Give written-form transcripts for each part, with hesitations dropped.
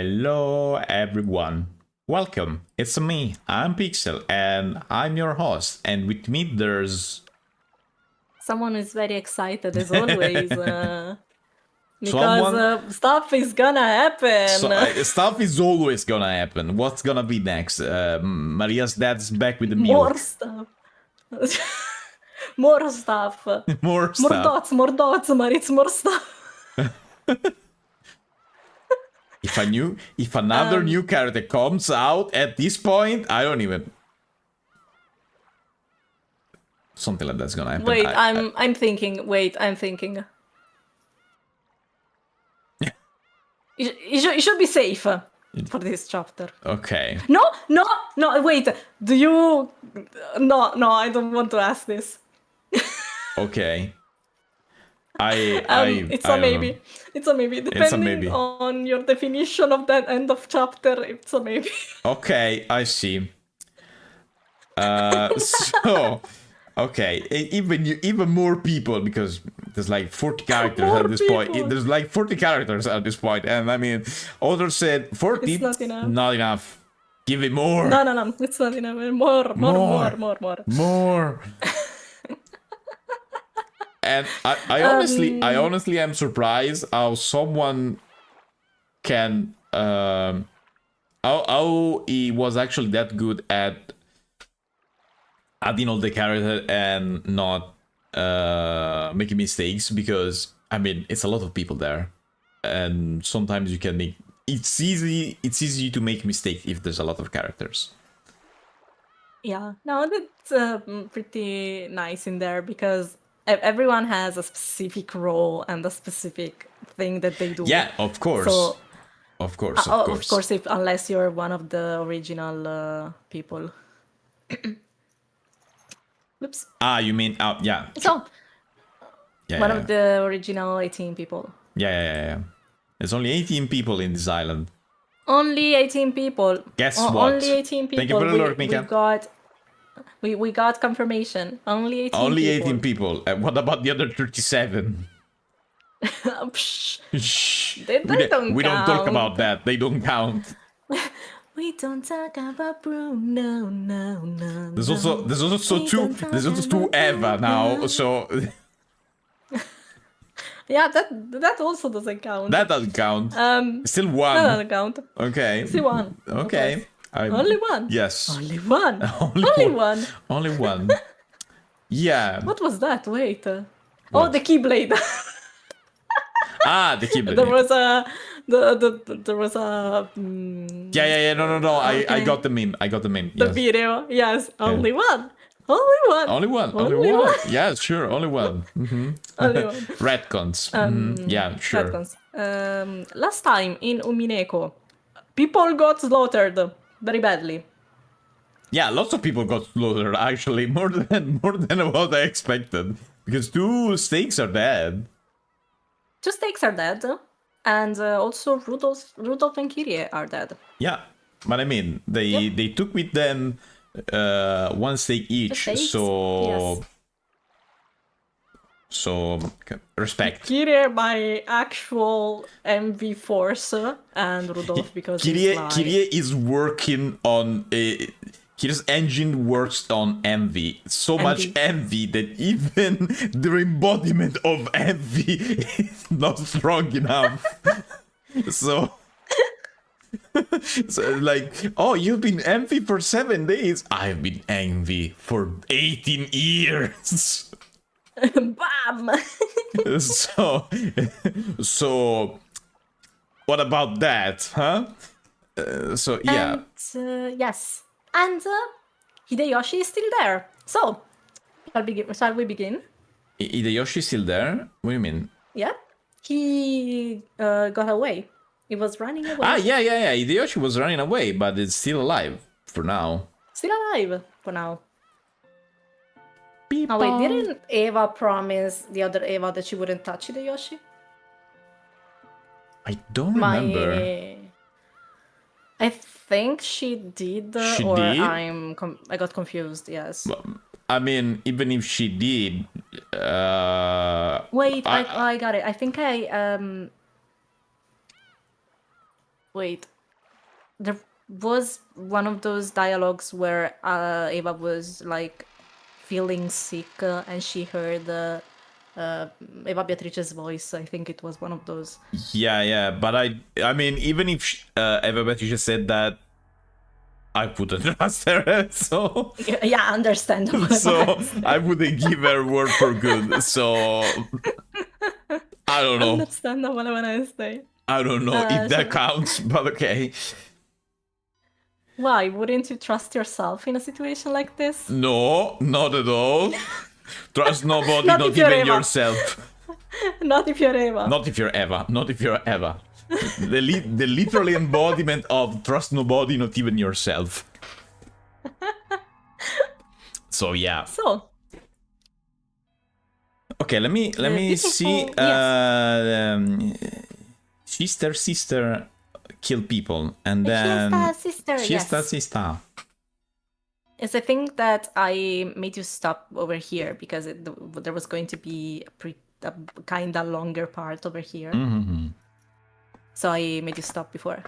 Hello everyone. Welcome. It's me. I'm Pixel and I'm your host. And with me there's someone is very excited as always. Because stuff is gonna happen. Stuff is always gonna happen. What's gonna be next? Maria's dad's back with the More milk. stuff. More stuff. More stuff. More dots, Maritz, more stuff. If another new character comes out at this point, I don't even... Something like that's gonna happen. Wait, I'm thinking. Wait, I'm thinking. You should be safe for this chapter. Okay. No, wait. Do you... No, I don't want to ask this. Okay. It's a maybe. It's a maybe. Depending on your definition of that end of chapter, it's a maybe. Okay, I see. So... Okay, even more people, because there's like 40 characters at this point. There's like 40 characters at this point, and I mean, others said 40. It's not enough. Not enough. Give it more. No, it's not enough. More. And I honestly am surprised how someone can how he was actually that good at adding all the character and not making mistakes, because I mean it's a lot of people there, and sometimes you can make it's easy to make mistakes if there's a lot of characters. Yeah, no, that's pretty nice in there, because everyone has a specific role and a specific thing that they do. Yeah, of course. So, of course. Of course, unless you're one of the original people. Oops. Ah, you mean yeah. So, one of the original 18 people. Yeah. There's only 18 people in this island. Only 18 people. Guess what? Only 18 people. Thank you for the alert, Mika. We got confirmation. Only 18 people. Only 18 people. What about the other 37? Shh. They don't count. We don't talk about that. They don't count. We don't talk about Bruno, no. There's also two Eva now, so... Yeah, that also doesn't count. That doesn't count. Still one. That doesn't count. Okay. Still one. Okay. Only one? Yes. Only one. Only one. Only one. Yeah. What was that? Wait. Oh, the Keyblade. The Keyblade. There was a... Yeah. No. Okay. I got the meme. The Yes. video. Yes. Only one. Only one. Yeah, sure. Only one. Mm-hmm. Only one. Retcons. Yeah, sure. Retcons. Last time in Umineko, people got slaughtered very badly. Yeah, lots of people got slaughtered, actually. More than what I expected. Because 2 stakes are dead. 2 stakes are dead. And also Rudolph and Kyrie are dead. Yeah, but I mean, they took with them 1 stake each, so respect. Kyrie my actual MV force, and Rudolph because Kyrie is working on his engine works on envy. So much envy that even the embodiment of envy is not strong enough. So like, oh, you've been envy for 7 days. I've been envy for 18 years. Bam! So what about that, huh? So yeah. And, yes. And Hideyoshi is still there. So, shall we begin? Hideyoshi is still there? What do you mean? Yeah. He got away. He was running away. Yeah. Hideyoshi was running away, but it's still alive for now. Still alive for now. Oh wait, didn't Eva promise the other Eva that she wouldn't touch Hideyoshi? I don't remember. I think she did, I got confused. Yes. I mean, even if she did, wait, I got it. I think I Wait, there was one of those dialogues where Eva was like feeling sick and she heard Eva Beatrice's voice. I think it was one of those. Yeah, but I mean, even if Eva Beatrice said that, I wouldn't trust her, so... Yeah, understandable. So, I wouldn't give her word for good, so... I don't know. Understandable when I say. I don't know if that counts, but okay. Why? Wouldn't you trust yourself in a situation like this? No, not at all. Trust nobody, Not not if you're even Eva. yourself. Not if you're Eva. Not if you're Eva. Not if you're Eva. The literal embodiment of trust nobody, not even yourself. So yeah. So. Okay, let me see. Sister kill people, and then Sister. Sister. It's a thing that I made you stop over here because there was going to be a kind of longer part over here. Mm-hmm. So I made you stop before.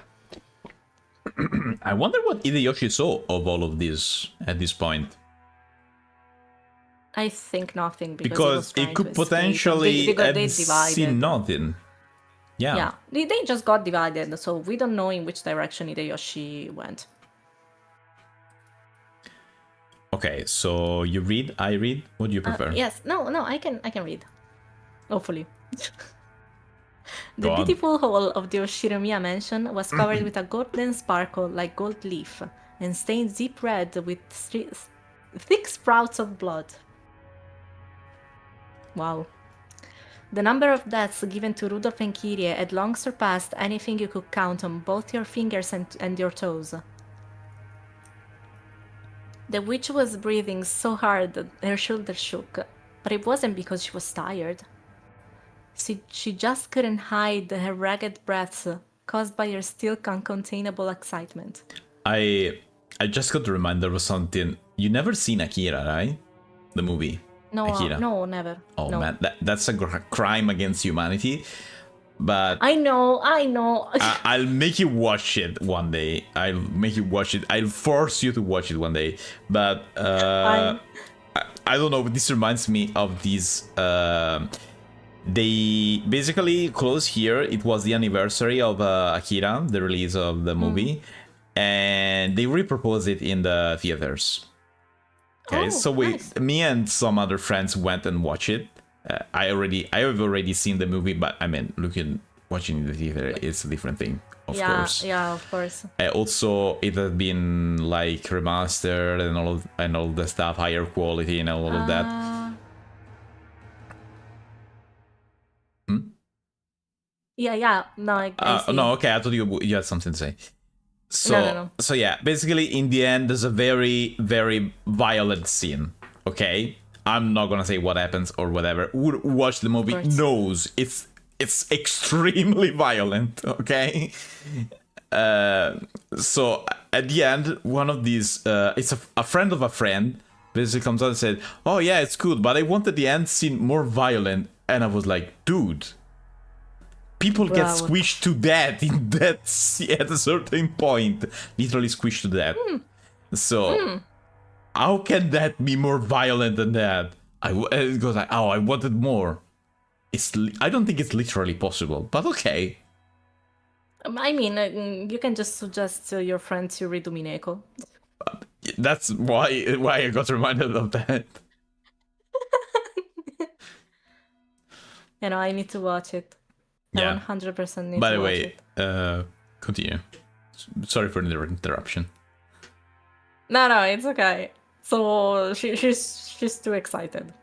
I wonder what Hideyoshi saw of all of this at this point. I think nothing because it could potentially have seen nothing. Yeah. They just got divided, so we don't know in which direction Hideyoshi went. Okay, so you read, I read. What do you prefer? Yes, no, I can read. Hopefully. The beautiful hall of the Oshiromiya mansion was covered with a golden sparkle like gold leaf, and stained deep red with thick sprouts of blood. Wow. The number of deaths given to Rudolph and Kyrie had long surpassed anything you could count on both your fingers and your toes. The witch was breathing so hard that her shoulders shook, but it wasn't because she was tired. She just couldn't hide her ragged breaths caused by her still uncontainable excitement. I just got to remind there was something. You never seen Akira, right? The movie. No, Akira. No, never. Oh no. Man, that's a crime against humanity. But I know. I'll make you watch it one day. I'll make you watch it. I'll force you to watch it one day. But I don't know. This reminds me of this. They basically closed here. It was the anniversary of Akira, the release of the movie, and they repurposed it in the theaters. Okay, so me and some other friends went and watched it. I have already seen the movie, but I mean, watching in the theater is a different thing, of course. Yeah, of course. Also, it had been like remastered and all the stuff, higher quality and all of that. Yeah. No, I see. No, okay. I thought you had something to say. So, No. So yeah, basically, in the end, there's a very, very violent scene. Okay, I'm not gonna say what happens or whatever. Who watched the movie knows it's extremely violent. Okay. So at the end, one of these, it's a friend of a friend, basically comes out and said, "Oh yeah, it's good, but I wanted the end scene more violent." And I was like, "Dude, people get squished to death in that at a certain point, literally squished to death. So how can that be more violent than that?" It goes like, "Oh, I wanted more." I don't think it's literally possible, but okay. I mean, you can just suggest to your friend to read Umineko. That's why I got reminded of that. I need to watch it. Yeah. I 100% need to watch it. By the way, continue. Sorry for the interruption. No, it's okay. So she's too excited.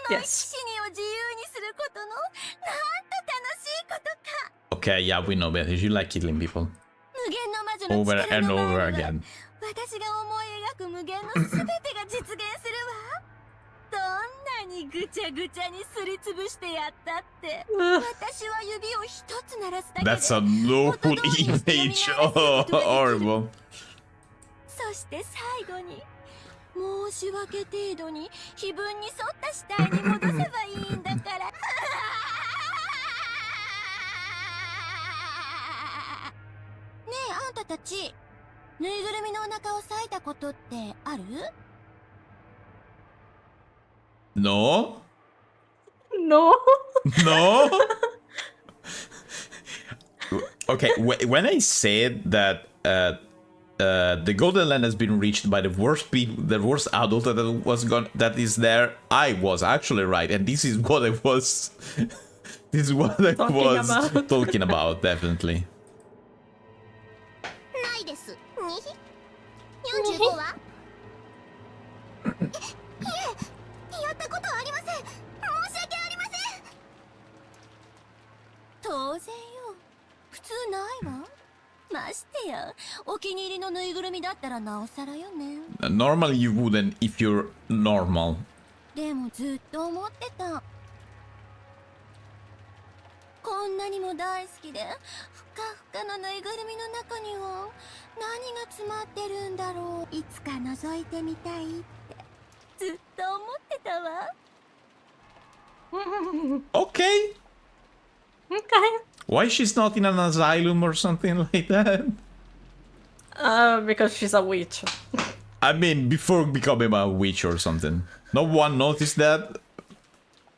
Yes. Okay, yeah, we know better. You like killing people. Over and over again. That's a local image. Oh, horrible. 申し訳程度に碑文に沿った死体に戻せばいいんだから。ぐるみのお腹を裂いたことってある？ No? No. No? Okay, when I said that the Golden Land has been reached by the worst people, the worst adult that is there, I was actually right, and this is what I was. This is what I was talking about, definitely. ないです。45は？いえ、やったことありません。申し訳ありません。当然よ。普通ないわ。ましてや、お気に入りのぬいぐるみだったらなおさらよね。Normally you wouldn't if you're normal. でもずっと思ってた。こんなにも大好きでふかふかのぬいぐるみの中には何が詰まってるんだろう。いつか覗いてみたいってずっと思ってたわ。Okay. Okay. Why she's not in an asylum or something like that? Because she's a witch. I mean, before becoming a witch or something. No one noticed that.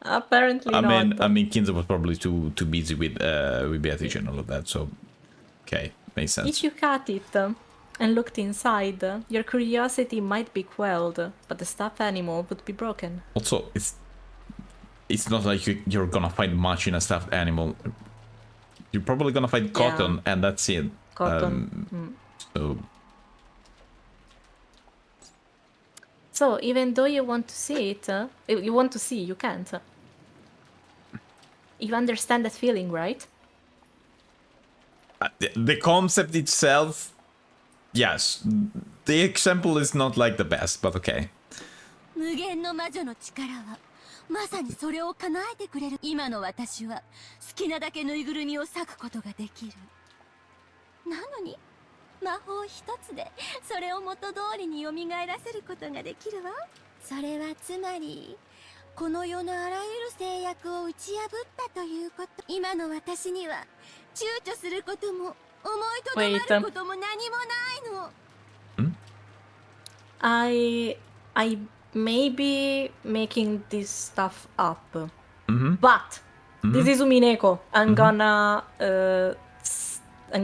Apparently I not. mean, Kinza was probably too busy with Beatrice and all of that. So, okay, makes sense. If you cut it and looked inside, your curiosity might be quelled, but the stuffed animal would be broken. Also, it's not like you're gonna find much in a stuffed animal. You're probably gonna find cotton, and that's it. Cotton. So, even though you want to see it, you can't. You understand that feeling, right? the concept itself, yes. The example is not like the best, but okay. 無限の魔女の力はまさにそれを叶えてくれる。今の私は好きなだけぬいぐるみを裂くことができる。なのに魔法一つでそれを元通りに蘇らせることができるわ。それはつまりこの世のあらゆる制約を打ち破ったということ。今の私には躊躇することも思いとどまることも何もないの。I may be making this stuff up, Mm-hmm. but this is Umineko. I'm Mm-hmm.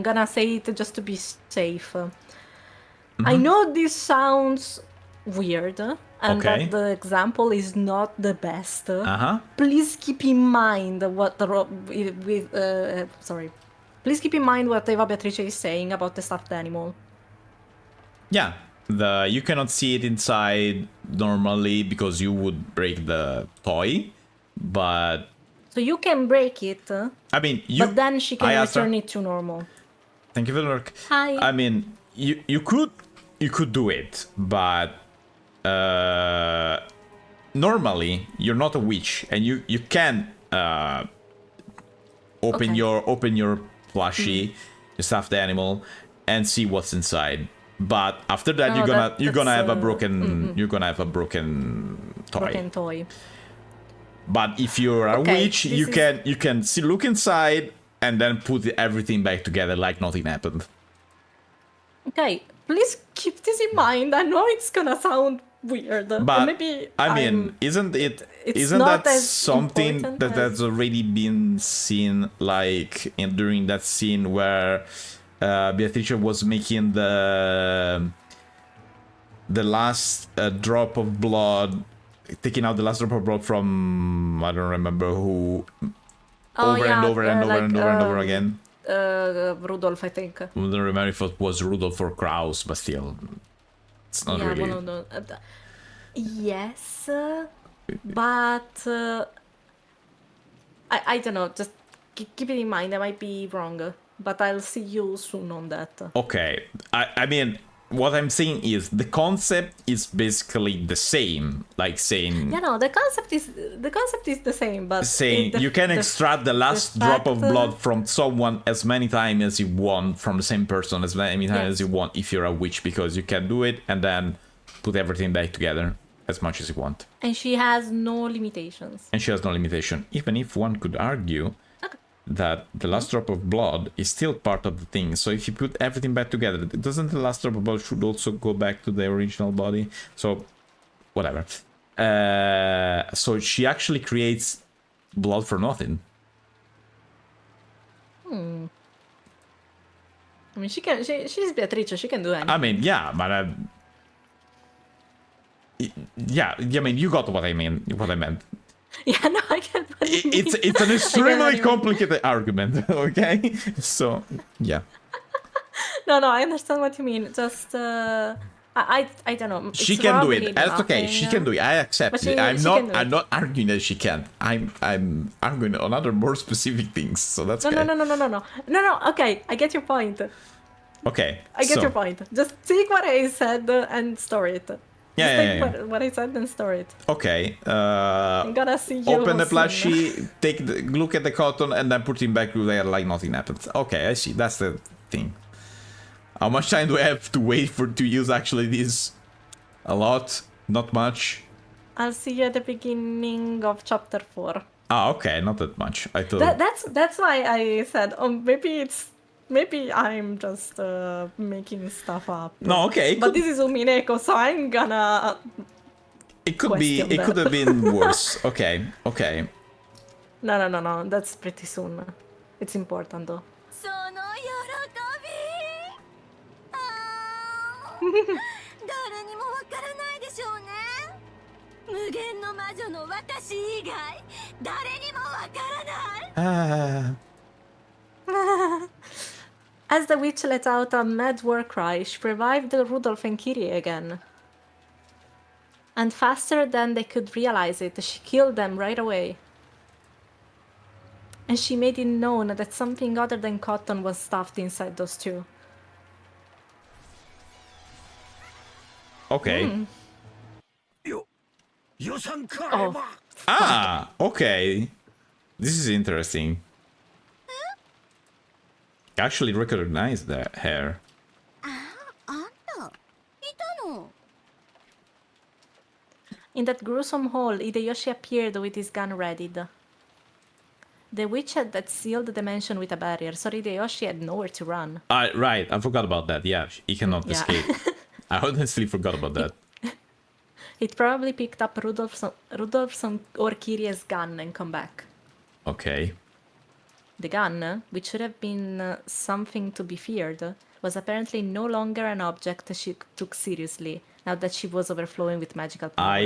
gonna say it just to be safe. Mm-hmm. I know this sounds weird, and Okay. that the example is not the best. Uh-huh. Please keep in mind what Please keep in mind what Eva Beatrice is saying about the stuffed animal. Yeah. You cannot see it inside normally because you would break the toy, but So you can break it, I mean, but then she can asked her- return it to normal. Thank you for the work. Hi. I mean, you could do it, but normally you're not a witch, and you can open Okay. your plushie, your stuffed animal, and see what's inside. But after that, Oh, you're gonna have a that's, broken toy. Broken toy. But if you're a Okay, witch, this you can see, look inside and then put everything back together like nothing happened. Okay, please keep this in mind. I know it's gonna sound weird, But maybe I mean, isn't it's that not as something important that as- has already been seen, like during that scene where Beatrice was making the last drop of blood, taking out the last drop of blood from I don't remember who, over and over again. Rudolph, I think. I don't remember if it was Rudolph or Kraus, but still, it's not really. One of the, yes, but I don't know. Just keep it in mind. I might be wrong, but I'll see you soon on that. Okay, I mean, what I'm saying is the concept is basically the same, like saying Yeah, no, the concept is the same, but you can extract the last drop of fact, blood from someone as many times as you want, from the same person as many times as you want if you're a witch, because you can do it and then put everything back together as much as you want. And she has no limitations. And she has no limitation, even if one could argue that the last drop of blood is still part of the thing. So if you put everything back together, doesn't the last drop of blood should also go back to the original body? So, whatever. So she actually creates blood for nothing. I mean, she's Beatrice, she can do anything. I mean, yeah, but yeah, I mean, you got what I meant. Yeah, no, I get what you mean. It's an extremely complicated argument, okay? So, yeah. No, I understand what you mean. Just, I don't know. She It's can do probably it. That's okay. She can do it. I accept But it. I'm she can do not. I'm it. not arguing that she can't. I'm arguing on other more specific things. So that's okay. No. Okay, I get your point. Okay. I get your point. Just take what I said and store it. Yeah. What I said and store it. Okay. I'm gonna see you. Open the soon. plushie, look at the cotton, and then put it back there like nothing happened. Okay, I see. That's the thing. How much time do I have to wait to use actually this? A lot? Not much? I'll see you at the beginning of chapter 4. Ah, okay, not that much. I thought... That's why I said, maybe I'm just making stuff up. No, okay. But this is Umineko, so I'm gonna... It could have been worse. Okay. No, that's pretty soon. It's important though. その喜び誰にもわからないでしょうね。無限の魔女の私以外誰にもわからない。 As the witch let out a mad war cry, she revived Rudolph and Kyrie again. And faster than they could realize it, she killed them right away. And she made it known that something other than cotton was stuffed inside those two. Okay. Oh. Ah, okay. This is interesting. Actually recognize that hair. あんたいたの。 In that gruesome hole, Hideyoshi appeared with his gun readied. The witch had sealed the dimension with a barrier, so Hideyoshi had nowhere to run. Right, I forgot about that. Yeah, he cannot Yeah. escape. I honestly forgot about that. He'd probably picked up Rudolph's or Kyrie's gun and come back. Okay. The gun, which should have been something to be feared, was apparently no longer an object she took seriously, now that she was overflowing with magical power.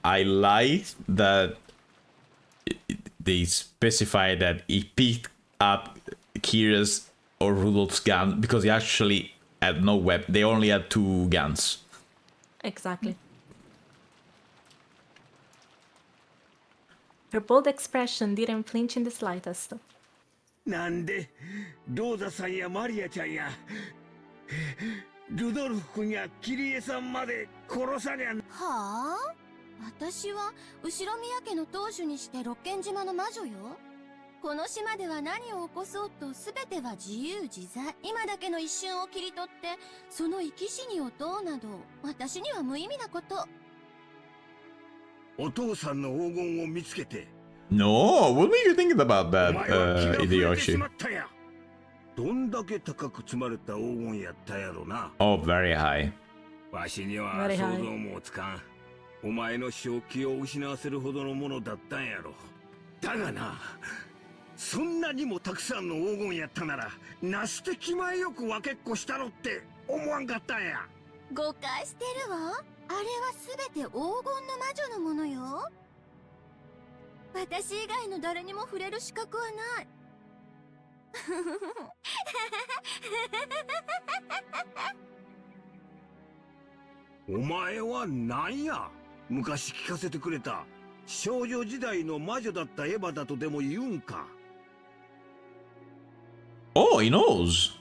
I like that they specify that he picked up Kira's or Rudolph's gun because he actually had no weapon. They only had 2 guns. Exactly. Her bold expression didn't flinch in the slightest. なんでローザさんやマリアちゃんやルドルフ君やキリエさんまで殺さにゃ。はあ？私は後ろ宮家の当主にして六軒島の魔女よ。この島では何を起こそうと全ては自由自在。今だけの一瞬を切り取ってその生き死にを問うなど私には無意味なこと。お父さんの黄金を見つけて。 No, what were you thinking about that, Hideyoshi? どんだけ高く積まれた黄金やったやろな。 Oh, very high. わしには想像もつかん。お前の正気を失わせるほどのものだったんやろ。だがな、そんなにもたくさんの黄金やったなら、なして気前よく分けっこしたろって思わんかったんや。誤解してるわ。あれは全て黄金の魔女のものよ。私以外の誰にも触れる資格はない。お前は何や？昔聞かせてくれた少女時代の魔女だったエヴァだとでも言うんか。 Oh, he knows.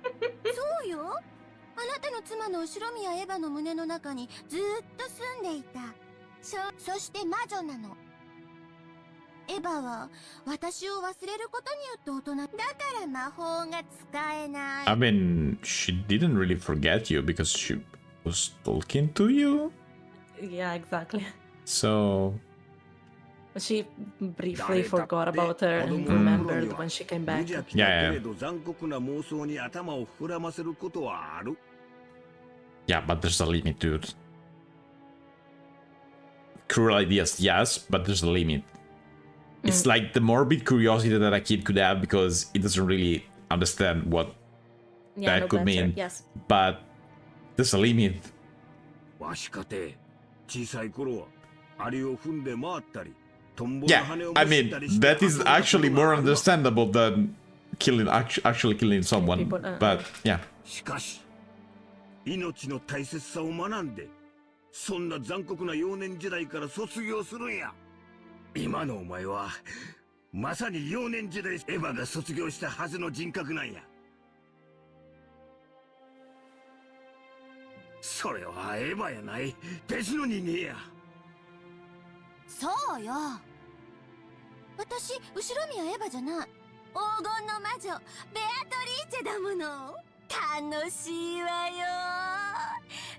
そうよ。あなたの妻の後ろ宮エヴァの胸の中にずっと住んでいた。そして魔女なの。エヴァは私を忘れることによって大人だから魔法が使えない。I mean, she didn't really forget you because she was talking to you. Yeah, exactly. So, She briefly forgot about her and remembered when she came back. Yeah. Yeah, but there's a limit, dude. Cruel ideas, yes, but there's a limit. It's like the morbid curiosity that a kid could have because it doesn't really understand what that could mean. Yes. But there's a limit. Yeah, I mean, that is actually more understandable than actually killing someone. But yeah. 命の大切さを学んで、そんな残酷な幼年時代から卒業するんや。今のお前はまさに幼年時代エヴァが卒業したはずの人格なんや。それはエヴァやない、別の人間や。そうよ。私後ろ宮エヴァじゃない。黄金の魔女ベアトリーチェだもの。楽しいわよ。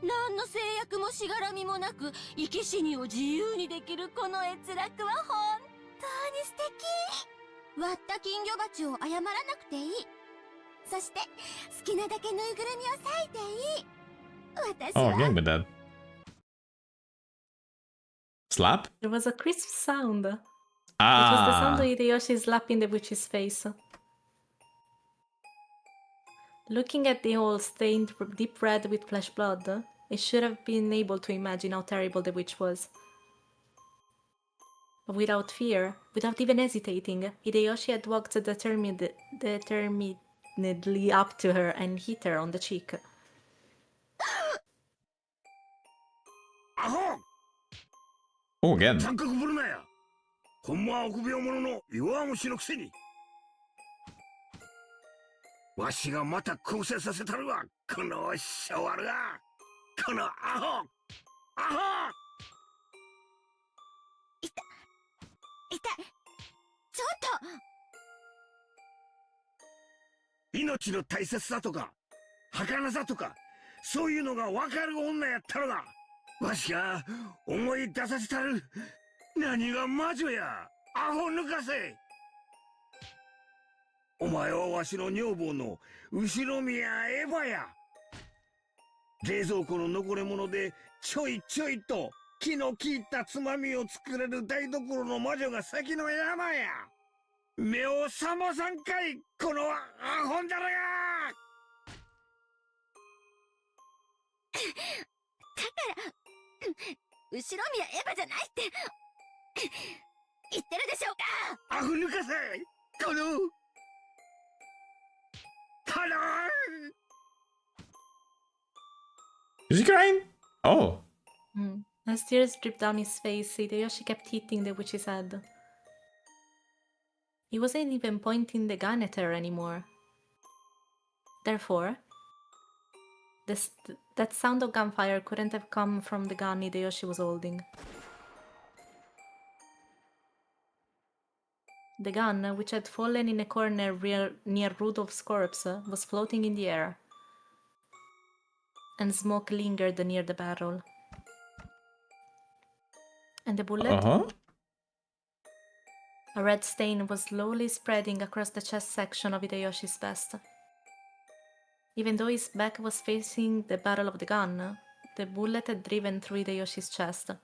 何の制約もしがらみもなく生き死にを自由にできるこの閲楽は本当に素敵。割った金魚鉢を謝らなくていい。そして好きなだけぬいぐるみを裂いていい。私は Oh, again with that. Slap? There was a crisp sound. It was the Ah. sound of Hideyoshi slapping the witch's face. Looking at the hole stained deep red with flesh blood, it should have been able to imagine how terrible the witch was. But without fear, without even hesitating, Hideyoshi had walked determinedly up to her and hit her on the cheek. アホ Oh, again. 三角ぶるなや。ほんまは臆病者の弱虫のくせに。わしがまた更生させたるわ、このシャワルが。このアホアホ。痛い。ちょっと。命の大切さとか儚さとかそういうのが分かる女やったのがわしが思い出させたる。何が魔女やアホ抜かせ。お前はわしの女房の後ろ宮エヴァや。冷蔵庫の残り物でちょいちょいと気の利いたつまみを作れる台所の魔女が先の山や。目を覚まさんかい、このアホンだらが。だから後ろ宮エヴァじゃないって言ってるでしょうか。アホ抜かせ。このIs he crying? Oh. As tears dripped down his face, Hideyoshi kept hitting the witch's head. He wasn't even pointing the gun at her anymore. Therefore, that sound of gunfire couldn't have come from the gun Hideyoshi was holding. The gun, which had fallen in a corner near Rudolph's corpse, was floating in the air, and smoke lingered near the barrel. And the bullet? A red stain was slowly spreading across the chest section of Hideyoshi's vest. Even though his back was facing the barrel of the gun, the bullet had driven through Hideyoshi's chest. だ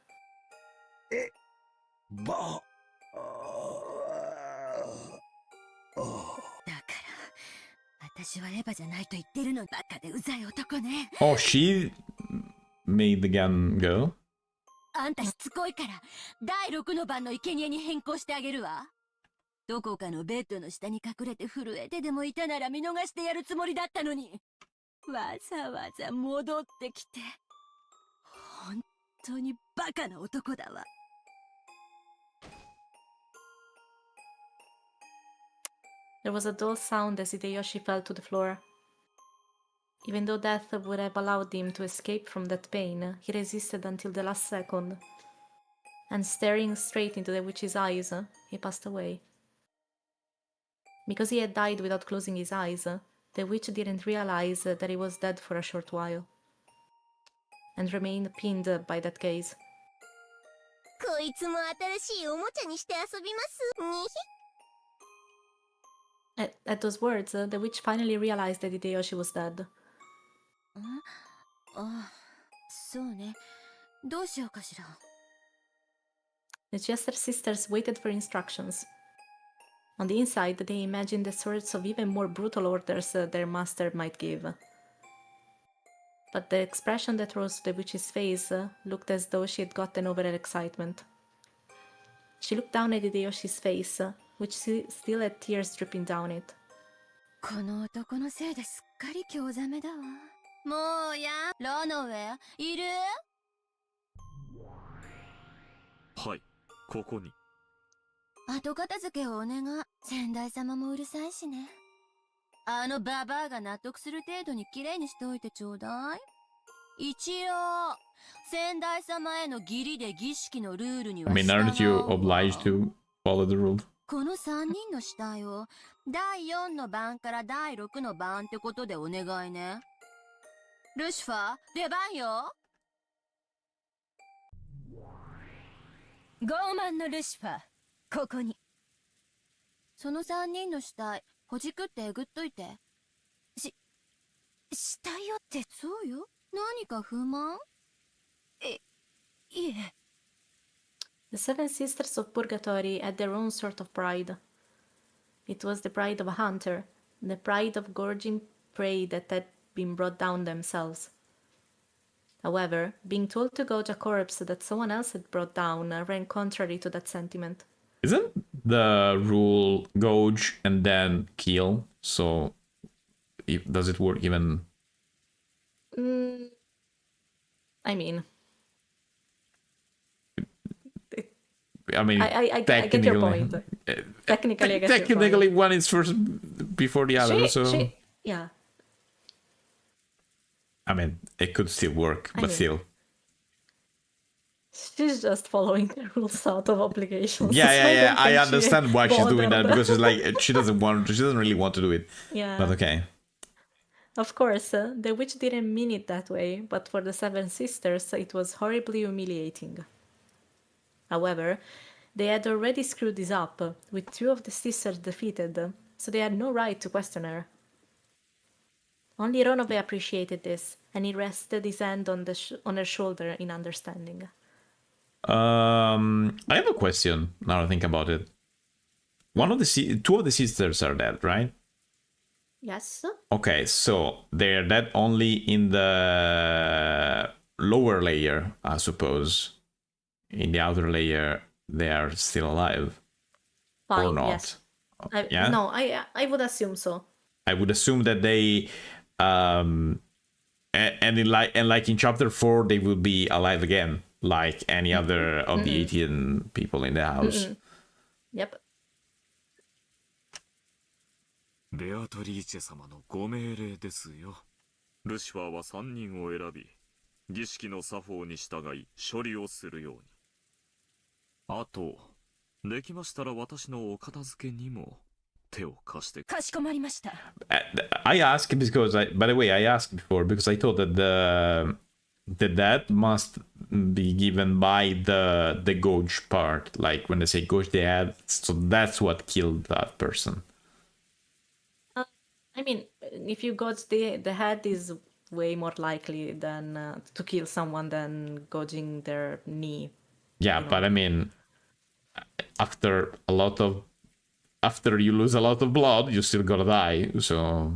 から私はエヴァじゃないと言ってるの。バカでうざい男ね。 Oh, she made the gun go? あんたしつこいから第6の番の生贄に変更してあげるわ。どこかのベッドの下に隠れて震えてでもいたなら見逃してやるつもりだったのに、わざわざ戻ってきて本当にバカな男だわ。There was a dull sound as Hideyoshi fell to the floor. Even though death would have allowed him to escape from that pain, he resisted until the last second. And staring straight into the witch's eyes, he passed away. Because he had died without closing his eyes, the witch didn't realize that he was dead for a short while, and remained pinned by that gaze. こいつも新しいおもちゃにして遊びますに At those words, the witch finally realized that Hideyoshi was dead. あ、そうね。どうしようかしら。The Chester sisters waited for instructions. On the inside, they imagined the sorts of even more brutal orders their master might give. But the expression that rose to the witch's face looked as though she had gotten over her excitement. She looked down at Hideyoshi's face, which still had tears dripping down it. この男のせいですっかり興ざめだわ。もうや、ロノウェいる？はい、ここに。後片付けをお願い。先代様もうるさいしね。あのババアが納得する程度に綺麗にしておいてちょうだい。一応、先代様への義理で儀式のルールには I mean, aren't you obliged to follow the rule? この3人の死体を第4の番から第6の番ってことでお願いね。ルシファー、出番よ。傲慢のルシファー、ここに。その3人の死体、ほじくってえぐっといて。死体よってそうよ。何か不満？いえ。The seven sisters of Purgatory had their own sort of pride. It was the pride of a hunter, the pride of gorging prey that had been brought down themselves. However, being told to gouge a corpse that someone else had brought down ran contrary to that sentiment. Isn't the rule gouge and then kill? So, does it work even? I mean, I I get your point. Technically, I get your technically, point. one is first before the other. Yeah. I mean, it could still work, but still. She's just following the rules out of obligations. Yeah. I understand why she's doing that because it's like she doesn't really want to do it. Yeah. But okay. Of course, the witch didn't mean it that way, but for the seven sisters, it was horribly humiliating. However, they had already screwed this up, with two of the sisters defeated, so they had no right to question her. Only Ronove appreciated this, and he rested his hand on her shoulder in understanding. I have a question now I think about it. Two of the sisters are dead, right? Yes? Okay, so they're dead only in the lower layer, I suppose. In the outer layer, they are still alive. Fine, or not. Yes. Yeah? No, I would assume so. I would assume that they and like in chapter 4 they will be alive again, like any other of the 18 people in the house. Yep. ベアトリーチェ様のご命令ですよ。ルシファーは3人を選び、儀式の作法に従い処理をするように。あと、できましたら私のお片付けにも手を貸して。かしこまりました。I asked because by the way, I asked before because I thought that the death must be given by the gouge part. Like when they say gouge the head, so that's what killed that person. I mean, if you gouge the head is way more likely than to kill someone than gouging their knee. Yeah, but I mean, after you lose a lot of blood, you still gotta die. So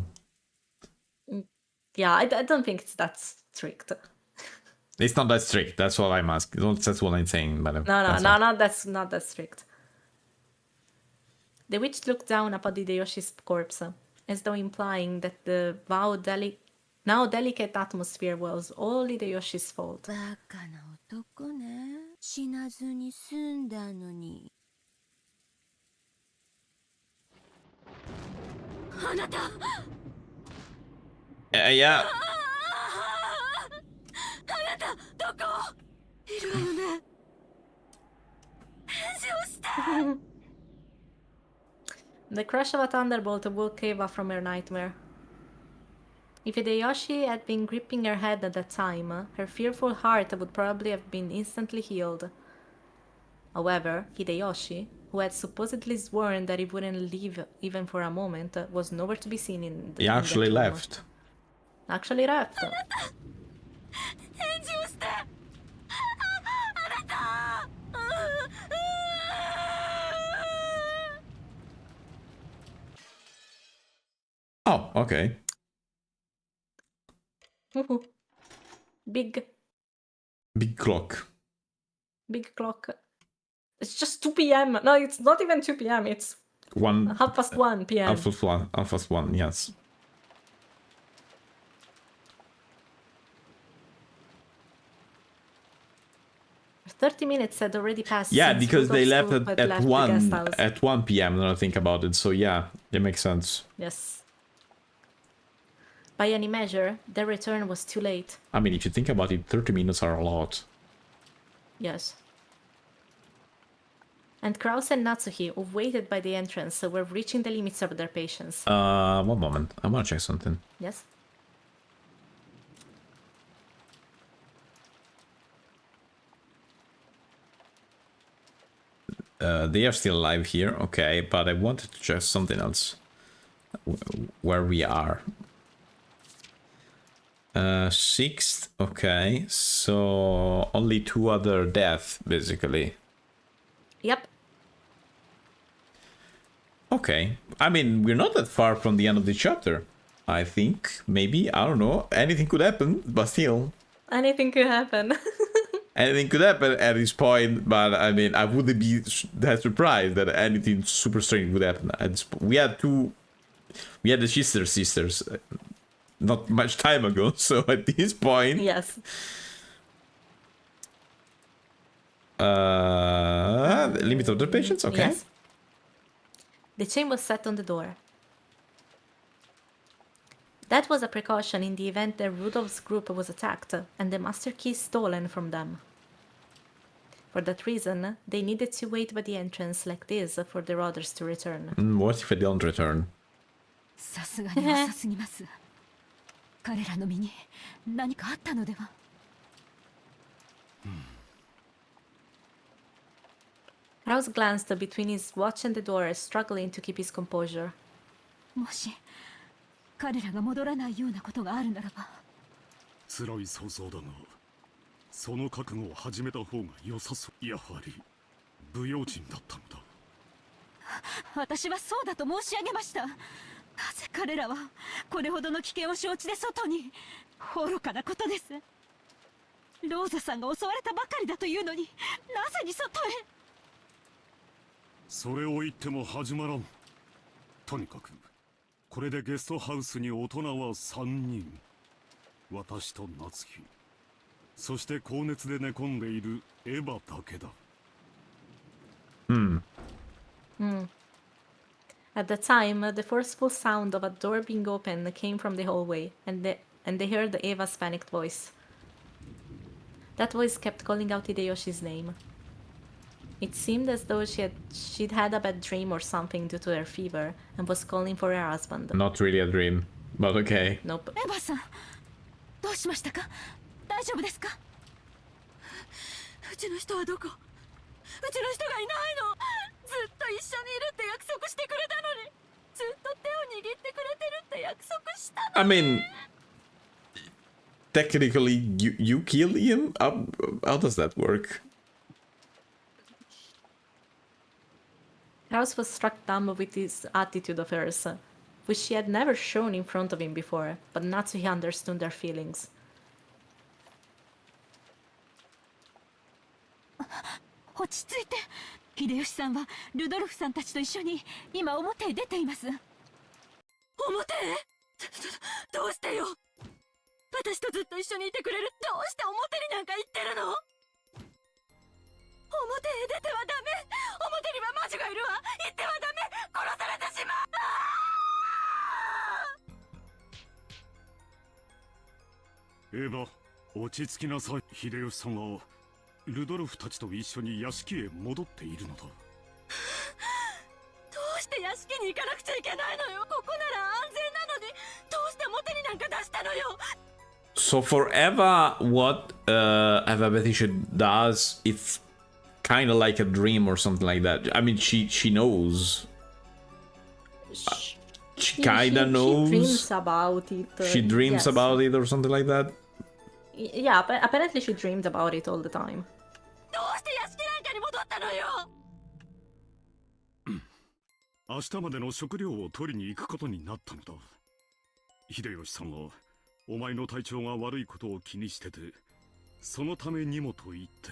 yeah, I don't think it's that strict. It's not that strict. That's what I'm asking. That's what I'm saying. But That's not that strict. The witch looked down upon Hideyoshi's corpse, as though implying that the now delicate atmosphere was all Hideyoshi's fault. バカな男ね。死なずに済んだのに。あなた。Yeah. あなたどこ？いるわよね。返事をして。The crush of a thunderbolt woke Eva from her nightmare. If Hideyoshi had been gripping her head at that time, her fearful heart would probably have been instantly healed. However, Hideyoshi, who had supposedly sworn that he wouldn't leave even for a moment, was nowhere to be seen in the He actually in that room. left. Actually left. 返事をしてあなた Oh, okay. Big Big clock. clock. It's just 2 p.m. No, it's not even 2 p.m. It's 1:30 p.m. Alpha 1, yes. "30 minutes had already passed. Yeah, since because they Rudolph's left group had at left the guest house." 1 p.m. Now I think about it. So yeah, it makes sense. Yes. By any measure, their return was too late. I mean, if you think about it, 30 minutes are a lot. Yes. And Kraus and Natsuhi, who waited by the entrance, were reaching the limits of their patience. One moment. I want to check something. Yes? They are still alive here, okay, but I wanted to check something else. Where we are. 6th, okay, so only 2 other deaths, basically. Yep. Okay, I mean, we're not that far from the end of the chapter. I think, maybe, I don't know, anything could happen, but still. Anything could happen. Anything could happen at this point, but I mean, I wouldn't be that surprised that anything super strange would happen. We had the sisters not much time ago, so at this point... Yes. The limit of the patience, okay. Yes. The chain was set on the door. That was a precaution in the event that Rudolph's group was attacked and the master key stolen from them. For that reason, they needed to wait by the entrance like this for their orders to return. What if they don't return? さすがに遅すぎます。彼らの身に何かあったのでは。Kraus glanced between his watch and the door, struggling to keep his composure. もし彼らが戻らないようなことがあるならば。辛い想像だが、その覚悟を始めた方が良さそう。やはり不用心だったのだ。私はそうだと申し上げました。なぜ彼らはこれほどの危険を承知で外に。愚かなことです。ローザさんが襲われたばかりだというのに、なぜに外へ。それを言っても始まらん。とにかくこれでゲストハウスに大人は3人。私と夏希、そして高熱で寝込んでいるエヴァだけだ。At the time, the forceful sound of a door being opened came from the hallway, and they heard Eva's panicked voice. That voice kept calling out Hideyoshi's name. It seemed as though she'd had a bad dream or something due to her fever, and was calling for her husband. Not really a dream, but okay. Nope. エヴァさん、どうしましたか？大丈夫ですか？うちの人はどこ？うちの人がいないの。ずっと一緒にいるって約束してくれたのに、ずっと手を握ってくれてるって約束したの。I mean, technically, you kill him? How does that work? Kraus was struck dumb with this attitude of hers, which she had never shown in front of him before, but Natsuhi understood their feelings. 落ち着いて。秀吉さんはルドルフさんたちと一緒に今表へ出ています。表へ？どうしてよ。私とずっと一緒にいてくれる。どうして表になんか行ってるの？表へ出てはダメ。表には魔女がいるわ。行ってはダメ。殺されてしまう。エヴァ、落ち着きなさい。秀吉さんはルドルフたちと一緒に屋敷へ戻っているのだ。どうして屋敷に行かなくちゃいけないのよ。ここなら安全なのに、どうして表になんか出したのよ。So for Eva, what Eva Betisha does, it's kind of like a dream or something like that. I mean, she knows. She kind of knows. She dreams about it. She dreams yes. about it or something like that. Yeah, apparently she dreamed about it all the time. どうして屋敷なんかに戻ったのよ。明日までの食料を取りに行くことになったのだ。秀吉さんはお前の体調が悪いことを気にしてて、そのためにもと言って。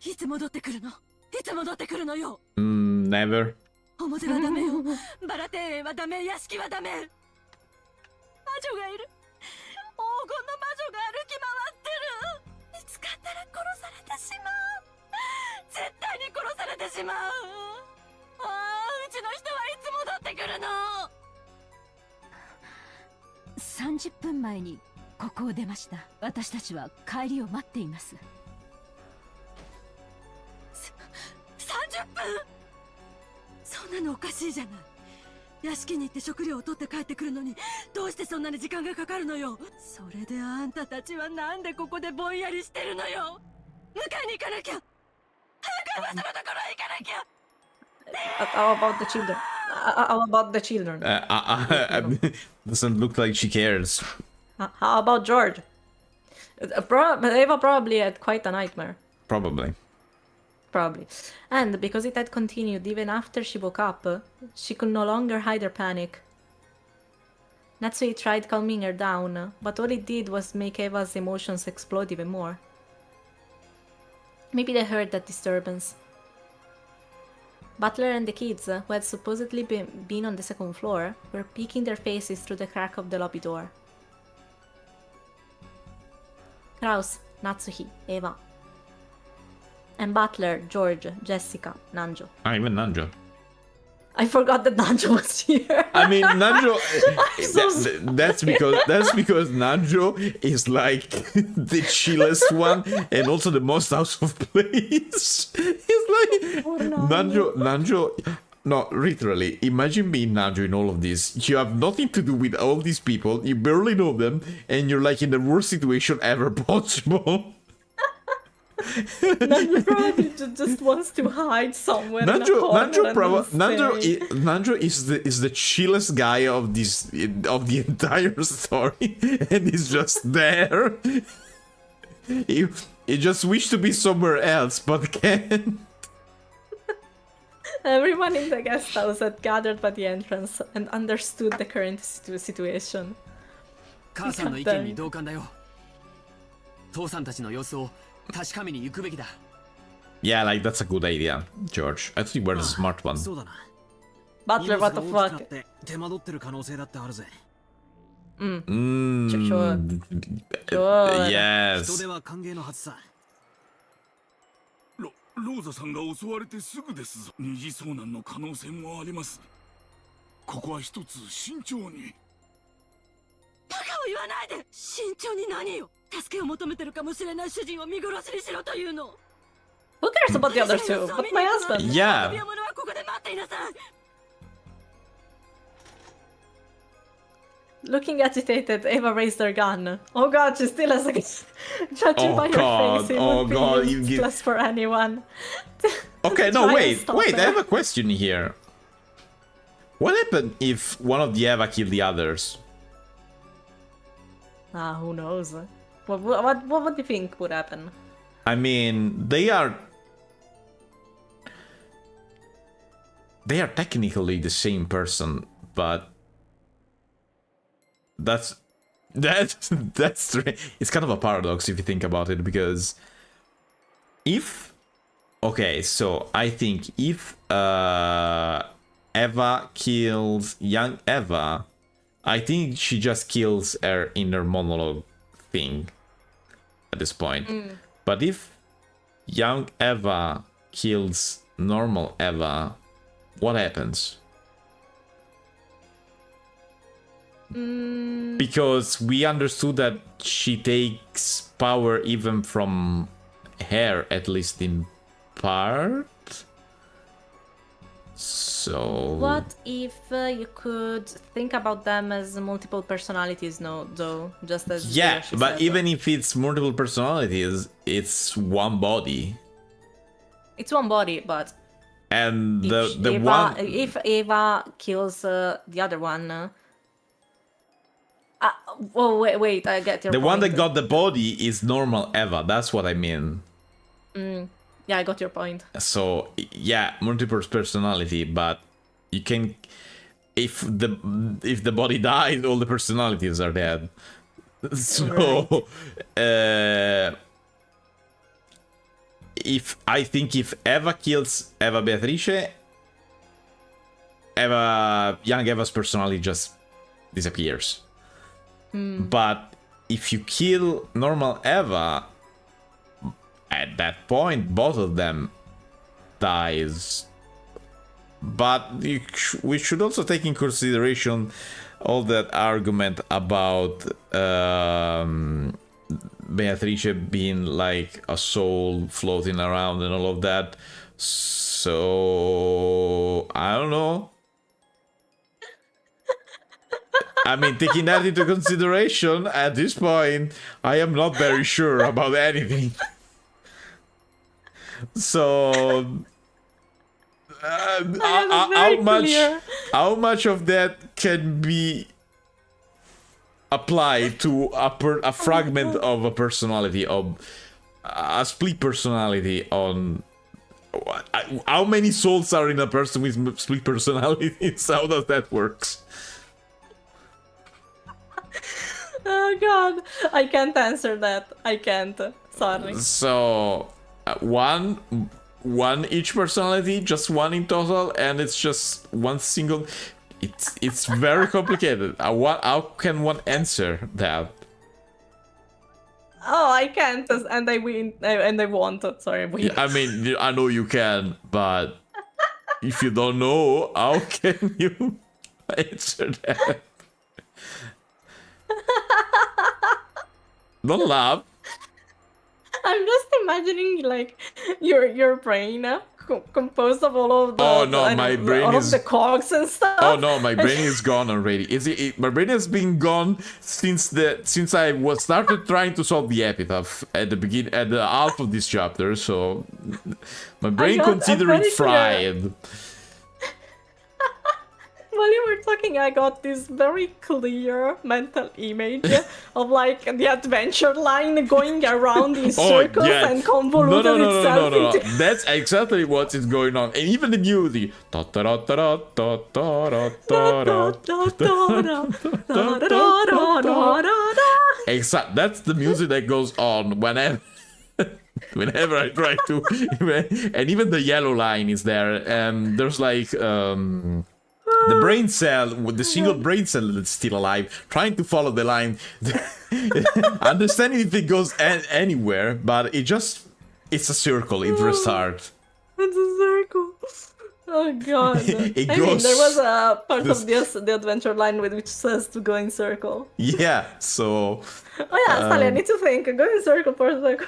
いつ戻ってくるの？いつ戻ってくるのよ。Never. 表はダメよ。バラ庭園はダメ、屋敷はダメ。魔女がいる。黄金の魔女が歩き回ってる。見つかったら殺されてしまう。絶対に殺されてしまう。ああ、うちの人はいつ戻ってくるの。30分前にここを出ました。私たちは帰りを待っています。30分？そんなのおかしいじゃない。屋敷に行って食料を取って帰ってくるのに、どうしてそんなに時間がかかるのよ。それであんたたちはなんでここでぼんやりしてるのよ。迎えに行かなきゃ。早く噂のところへ行かなきゃ。How about the children? How about the children? Doesn't look like she cares. How about George? Eva probably had quite a nightmare. Probably. And because it had continued even after she woke up, she could no longer hide her panic. Natsui tried calming her down, but all it did was make Eva's emotions explode even more. Maybe they heard that disturbance. Butler and the kids, who had supposedly been on the second floor, were peeking their faces through the crack of the lobby door. Kraus, Natsuhi, Eva. And Butler, George, Jessica, Nanjo. Even Nanjo. I forgot that Nanjo was here. I mean, Nanjo. That's because Nanjo is like the chillest one and also the most out of place. He's like Nanjo. No, literally. Imagine being Nanjo in all of this. You have nothing to do with all these people. You barely know them, and you're like in the worst situation ever possible. Nanjo probably just wants to hide somewhere. Nanjo is the chillest guy of the entire story, and he's just there. He just wished to be somewhere else, but can't. Everyone in the guest house had gathered by the entrance and understood the current situation. 母さんの意見に同感だよ。父さんたちの様子を確かめに行くべきだ。 Yeah, like that's a good idea, George. I think you were the smart one. そうだな。 Butler, what the fuck? 手間取ってる可能性だってあるぜ。Sure. Yes. 人手は歓迎のはずさ。ローザさんが襲われてすぐですぞ。二次遭難の可能性もあります。ここは一つ慎重に。バカを言わないで。慎重に何よ。助けを求めてるかもしれない主人を見殺しにしろというの。Who cares about the other two? But my husband. Yeah. 呼び物はここで待っていなさい。 Looking agitated, Eva raised her gun. Oh god, she still has a judging Oh by god, her face, it oh would be god, you useless for anyone. Okay, no, Try and wait, stop I her. have a question here. What happened if one of the Eva killed the others? Who knows? What do you think would happen? I mean, they are technically the same person, but that's it's kind of a paradox if you think about it, because so I think if Eva kills young Eva, I think she just kills her inner monologue thing at this point. But if young Eva kills normal Eva, what happens? Because we understood that she takes power even from her, at least in part. So What if you could think about them as multiple personalities, though? Just as yeah, she but said. even if it's multiple personalities, it's one body. It's one body, but And if the Eva, one if Eva kills the other one. Oh wait, I get your the point. one that got the body is normal Eva. That's what I mean. Yeah, I got your point. So yeah, multiple personality, but you can if the body dies, all the personalities are dead. So if Eva kills Eva Beatrice, young Eva's personality just disappears. But if you kill normal Eva, at that point both of them dies. But we should also take in consideration all that argument about Beatrice being like a soul floating around and all of that. So I don't know. I mean, taking that into consideration, at this point, I am not very sure about anything. So, how much of that can be applied to a fragment of a personality, of a split personality on... How many souls are in a person with split personalities? How does that work? Oh god, I can't answer that. I can't. Sorry. So one each personality, just one in total, and it's just one single. It's very complicated. How can one answer that? Oh, I can't, and I win, and I won't. Sorry, win. I mean, I know you can, but if you don't know, how can you answer that? Don't laugh. I'm just imagining like your brain composed of all of the Oh no, my brain all is... of the cogs and stuff. Oh no, my brain is gone already. My brain has been gone since I was started trying to solve the epitaph at the half of this chapter. So my brain considered it fried. While you were talking, I got this very clear mental image of like the adventure line going around in circles and convoluted itself. No. That's exactly what is going on, and even the music. Exactly. That's the music that goes on whenever I try to, and even the yellow line is there. There's like the brain cell, the single brain cell that's still alive, trying to follow the line, understanding if it goes anywhere, but it's a circle. It restarts. It's a circle. Oh god. I mean, there was a part of the adventure line which says to go in circle. Yeah, so... Oh yeah, Sally, I need to think. Go in circle for a second.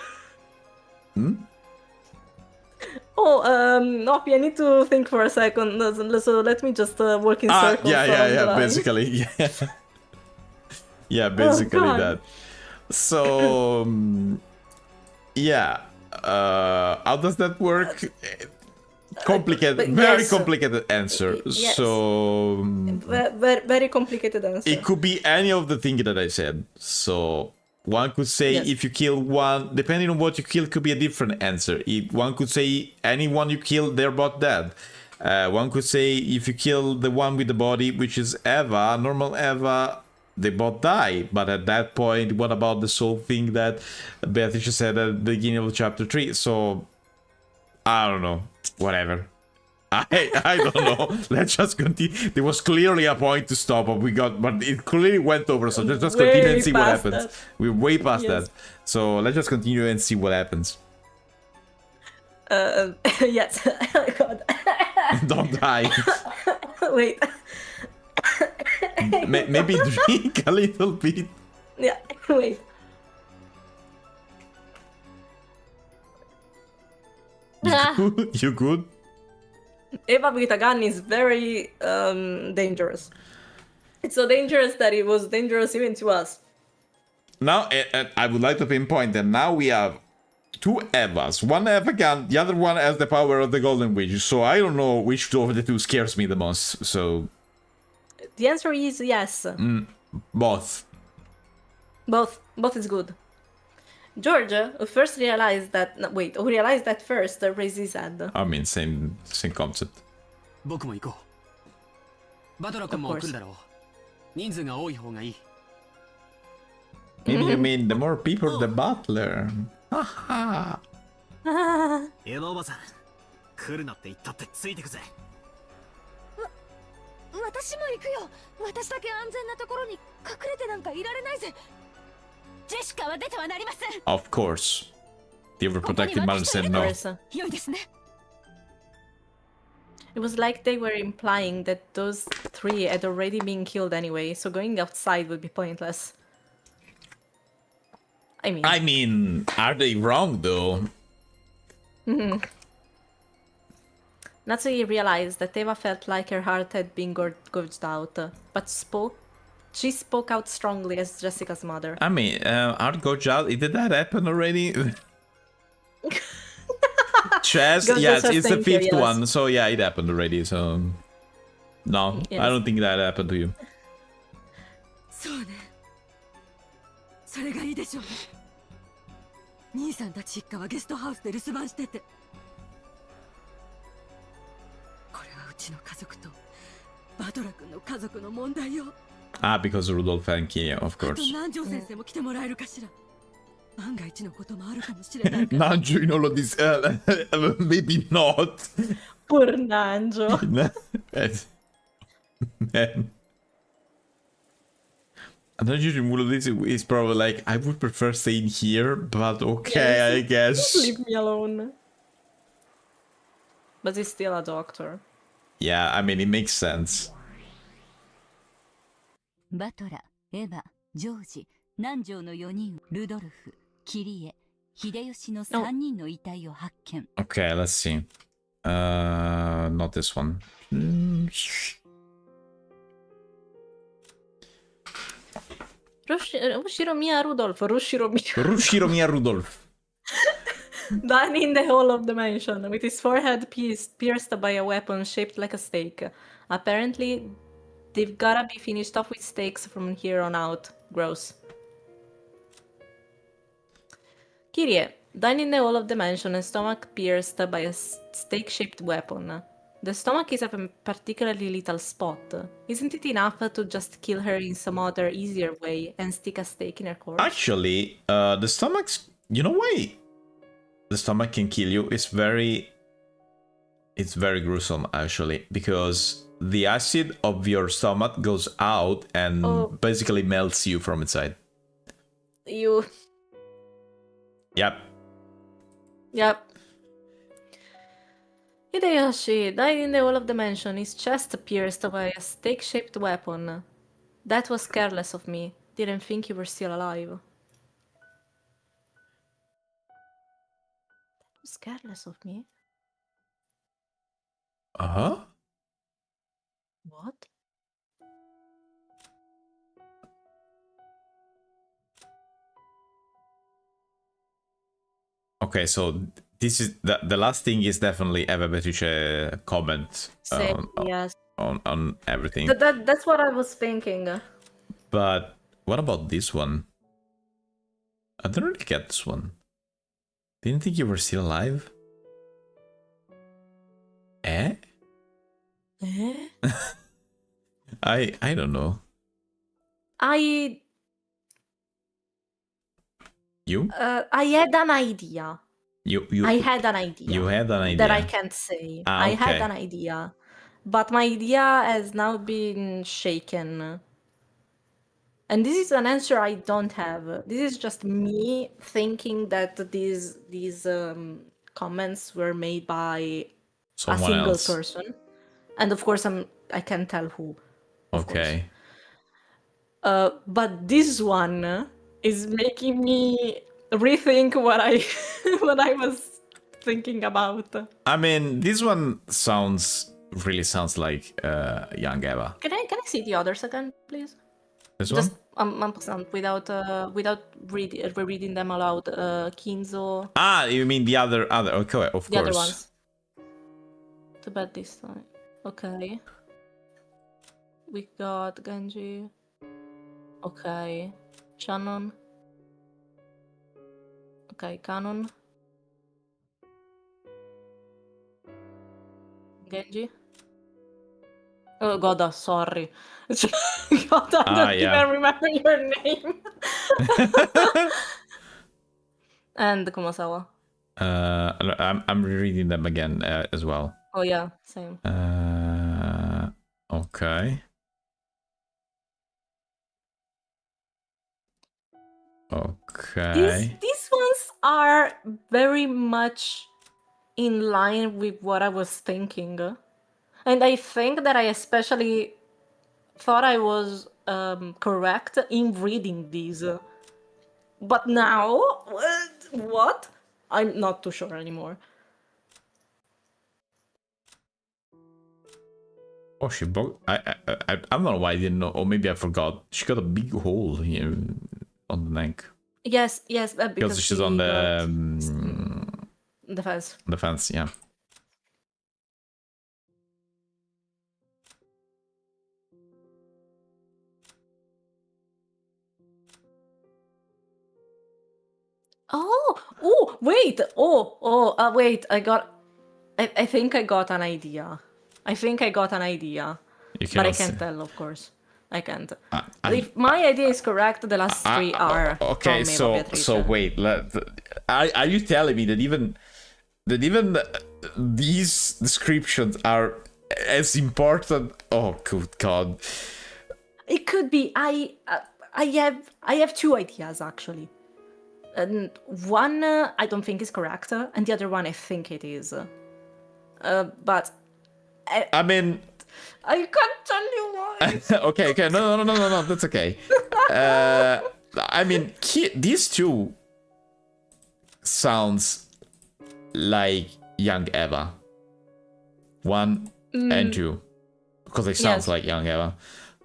Oh, Oppie, I need to think for a second. So let me just work in circles. Yeah, basically. Yeah, basically that. So, yeah. How does that work? Complicated, very complicated answer. Yes. So very complicated answer. it could be any of the things that I said. So one could say if you kill one, depending on what you kill, could be a different answer. One could say anyone you kill, they're both dead. One could say if you kill the one with the body, which is Eva, normal Eva, they both die. But at that point, what about the soul thing that Beatrice said at the beginning of chapter 3? So I don't know. Whatever. I don't know. Let's just continue. There was clearly a point to stop, but it clearly went over. So let's just continue and see what happens. We're way past that. So let's just continue and see what happens. Yes. Oh god. Don't die. Wait. Maybe drink a little bit. Yeah. Wait. You good? Eva with a gun is very dangerous. It's so dangerous that it was dangerous even to us. Now, I would like to pinpoint that now we have two Evas. One Eva can, the other one has the power of the Golden Witch. So I don't know which two of the two scares me the most. So The answer is yes. both. Both is good. George, who first realized that... No, wait, who realized that first, raised his hand. I mean, same concept. 僕も行こう。バトラ君も来るだろう。人数が多い方がいい。Maybe you mean the more people, the butler. Haha. エヴァおばさん、来るなって言ったってついてくぜ。私も行くよ。私だけ安全なところに隠れてなんかいられないぜ。ジェシカは出てはなりません。 Of course. The overprotective mother said no. 良いですね。It was like they were implying that those three had already been killed anyway, so going outside would be pointless. I mean, are they wrong though? Natsui realized that Eva felt like her heart had been gouged out, but she spoke out strongly as Jessica's mother. I mean, heart gouged out, did that happen already? Chess, yes, it's the fifth one, so yeah, it happened already, so... No, yes. I don't think that happened to you. そうね。それがいいでしょうね。兄さんたち一家はゲストハウスで留守番してて。これはうちの家族とバトラ君の家族の問題よ。Ah, because Rudolph and Kia, of あと course. 南條先生も来てもらえるかしら。万が一のこともあるかもしれないから。Nanjo in all of this, maybe not. Poor Nanjo. Man. Nanjo in all of this is probably like, I would prefer staying here, but okay, yes, I guess. Leave me alone. But he's still a doctor. Yeah, I mean, it makes sense. バトラ、エヴァ、ジョージ、南條の4人、ルドルフ、キリエ、秀吉の3人の遺体を発見。Okay, let's see. Not this one. Rushiromiya Rudolph. Rushiromiya Rudolph. Dying in the hall of the mansion, with his forehead pierced by a weapon shaped like a stake. Apparently, they've gotta be finished off with stakes from here on out. Gross. Kirie, dying in the hall of the mansion and stomach pierced by a stake-shaped weapon. The stomach is a particularly lethal spot. Isn't it enough to just kill her in some other, easier way and stick a stake in her corpse? Actually, the stomach's... You know why the stomach can kill you? It's very gruesome, actually, because the acid of your stomach goes out and basically melts you from inside. You... Yep. Hideyoshi died in the hall of the mansion, his chest pierced by a stake-shaped weapon. That was careless of me. Didn't think you were still alive. That was careless of me. Uh-huh. What? Okay, so this is the last thing is definitely Eva Beatrice comment yes. on everything. That's what I was thinking. But what about this one? I don't really get this one. Didn't think you were still alive? Eh? I don't know. You? I had an idea. I had an idea. You had an idea. That I can't say. I had an idea. But my idea has now been shaken. And this is an answer I don't have. This is just me thinking that these comments were made by someone a single else. person. And of course I can't tell who. Okay. But this one is making me rethink what I what I was thinking about. I mean, this one really sounds like young Eva. Can I see the others again, please? This Just Ampersand without rereading them aloud. Kinzo, Ah, you mean the other okay, of the other course. ones. Too bad this time. Okay. We got Genji. Okay. Shannon. Okay, Canon. Genji. Oh god, sorry. God, I don't yeah. even remember your name. And Kumasawa. I'm rereading them again as well. Oh yeah, same. Okay. Okay. These ones are very much in line with what I was thinking. And I think that I especially thought I was correct in reading these. But now, what? I'm not too sure anymore. Oh, she broke. I don't know why I didn't know, or maybe I forgot. She got a big hole here on the neck. Yes, Because she's on the the fence. the fence, yeah. Oh, wait. Wait. I think I got an idea. You But I cannot can't tell, of course. I can't. I- If my idea is correct, the last three are okay. from Eva So Beatrice. wait. Are you telling me that even these descriptions are as important? Oh, good God. It could be. I have two ideas actually. And one I don't think is correct, and the other one I think it is. But I mean, I can't tell you why. okay. No. That's okay. I mean, these two sounds like young Eva. 1 and 2, because it sounds Yes. like young Eva.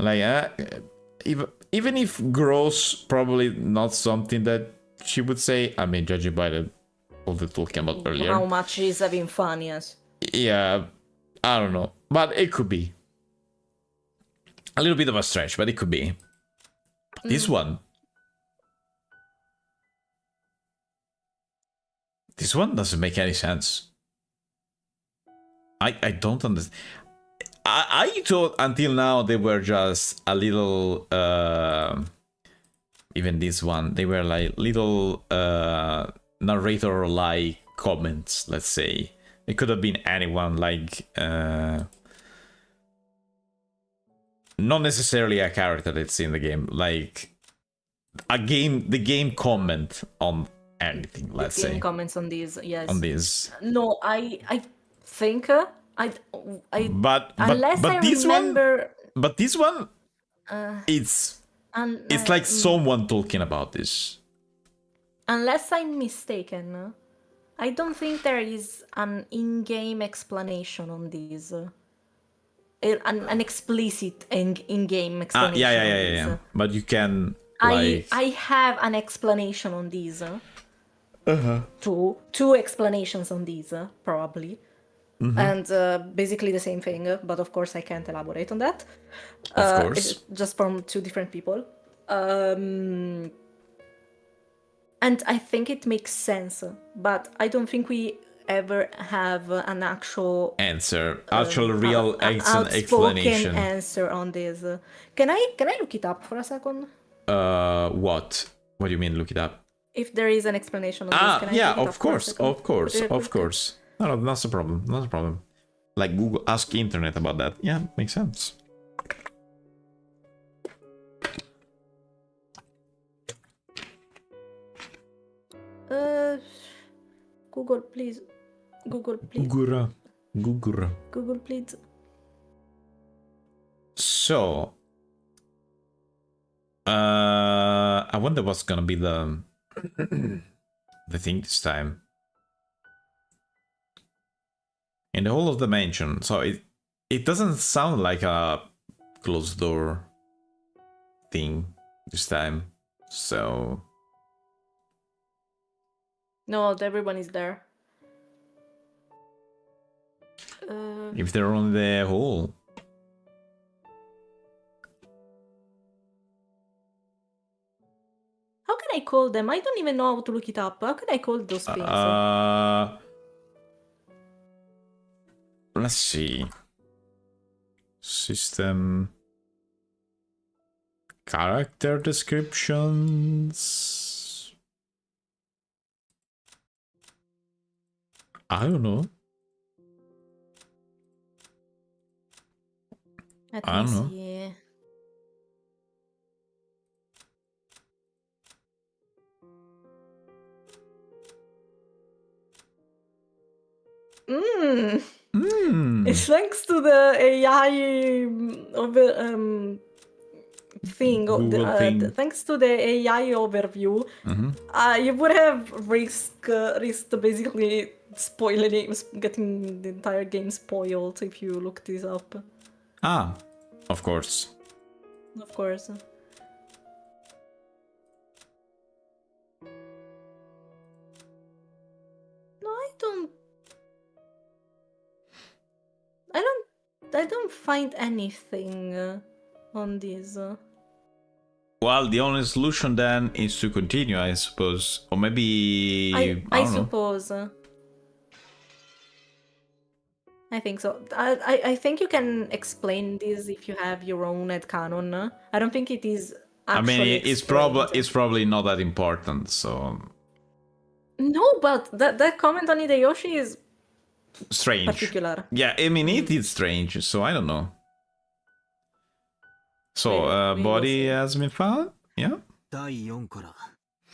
Like, even if gross, probably not something that she would say. I mean, judging by all the talking about earlier. How much is having fun? Yes. Yeah, I don't know, but it could be a little bit of a stretch, but it could be. This one doesn't make any sense. I don't understand. I thought until now they were just a little even this one, they were like little narrator like comments, let's say. It could have been anyone, like not necessarily a character that's in the game, like the game comment on anything, let's say. Comments on these, yes. On this. No, I think But unless I this remember, one, but this one, it's like someone talking about this. Unless I'm mistaken, I don't think there is an in-game explanation on these. An explicit in-game explanation. Yeah. But you can. Like... I have an explanation on these. Two explanations on these, probably. And basically the same thing, but of course I can't elaborate on that. Of course. It's just from two different people. And I think it makes sense, but I don't think we ever have an actual real explanation answer on this. Can I look it up for a second? What do you mean look it up? If there is an explanation on this, can I yeah, look it of up for a course. second? No, that's a problem. Like Google, ask internet about that. Yeah, makes sense. Google, please. Google, please. So, I wonder what's gonna be the thing this time. In the whole of the mansion, so it doesn't sound like a closed door thing. this time. So No, everyone is there. if they're on the hall. How can I call them? I don't even know how to look it up. How can I call those things? Let's see. System character descriptions. I don't know. Let I me don't know. see. It's thanks to the AI thing. Google thing. Thanks to the AI overview, you would have risked basically spoiling, getting the entire game spoiled if you look this up. Ah, of course. Of course. No, I don't find anything on this. Well, the only solution then is to continue, I suppose. Or maybe I don't know. Suppose. I think so. I think you can explain this if you have your own headcanon. I don't think it is actually I mean, explained. it's probably not that important, so No, but that comment on Hideyoshi is strange. particular. Yeah, I mean, it is strange, so I don't know. So, We will body see. has been found? Yeah? 第4から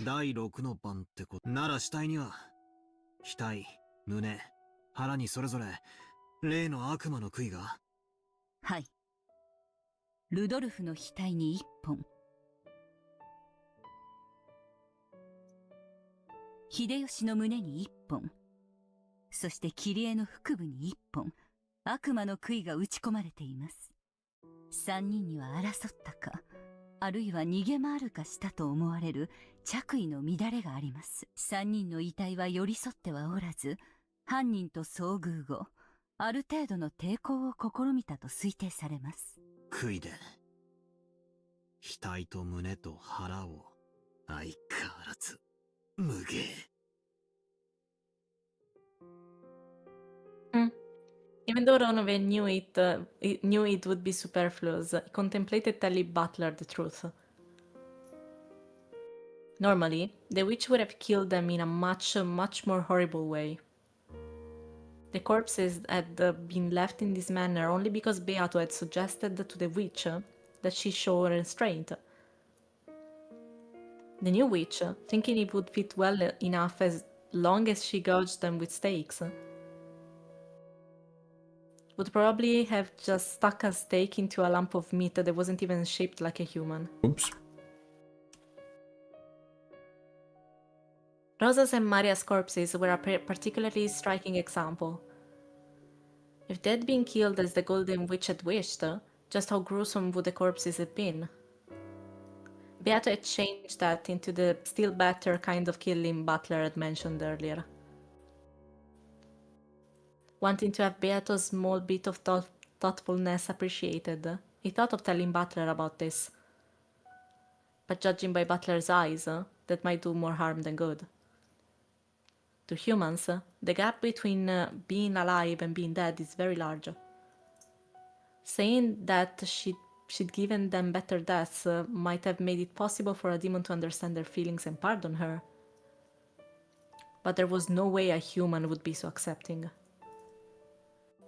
第6の番ってことなら死体には額、胸、腹にそれぞれ例の悪魔の杭が。はい。ルドルフの額に1本。秀吉の胸に1本。そして桐江の腹部に1本。悪魔の杭が打ち込まれています。3人には争ったか、あるいは逃げ回るかしたと思われる着衣の乱れがあります。3人の遺体は寄り添ってはおらず、犯人と遭遇後、ある程度の抵抗を試みたと推定されます。杭で額と胸と腹を相変わらず無芸。Even though Ronove knew it would be superfluous, he contemplated telling Butler the truth. Normally, the witch would have killed them in a much more horrible way. The corpses had been left in this manner only because Beato had suggested to the witch that she show restraint. The new witch, thinking it would fit well enough as long as she gouged them with stakes, would probably have just stuck a stake into a lump of meat that wasn't even shaped like a human. Oops. Rosa's and Maria's corpses were a particularly striking example. If they had been killed as the Golden Witch had wished, just how gruesome would the corpses have been? Beato had changed that into the still better kind of killing Butler had mentioned earlier. Wanting to have Beato's small bit of thoughtfulness appreciated, he thought of telling Butler about this. But judging by Butler's eyes, that might do more harm than good. To humans, the gap between being alive and being dead is very large. Saying that she'd given them better deaths might have made it possible for a demon to understand their feelings and pardon her. But there was no way a human would be so accepting.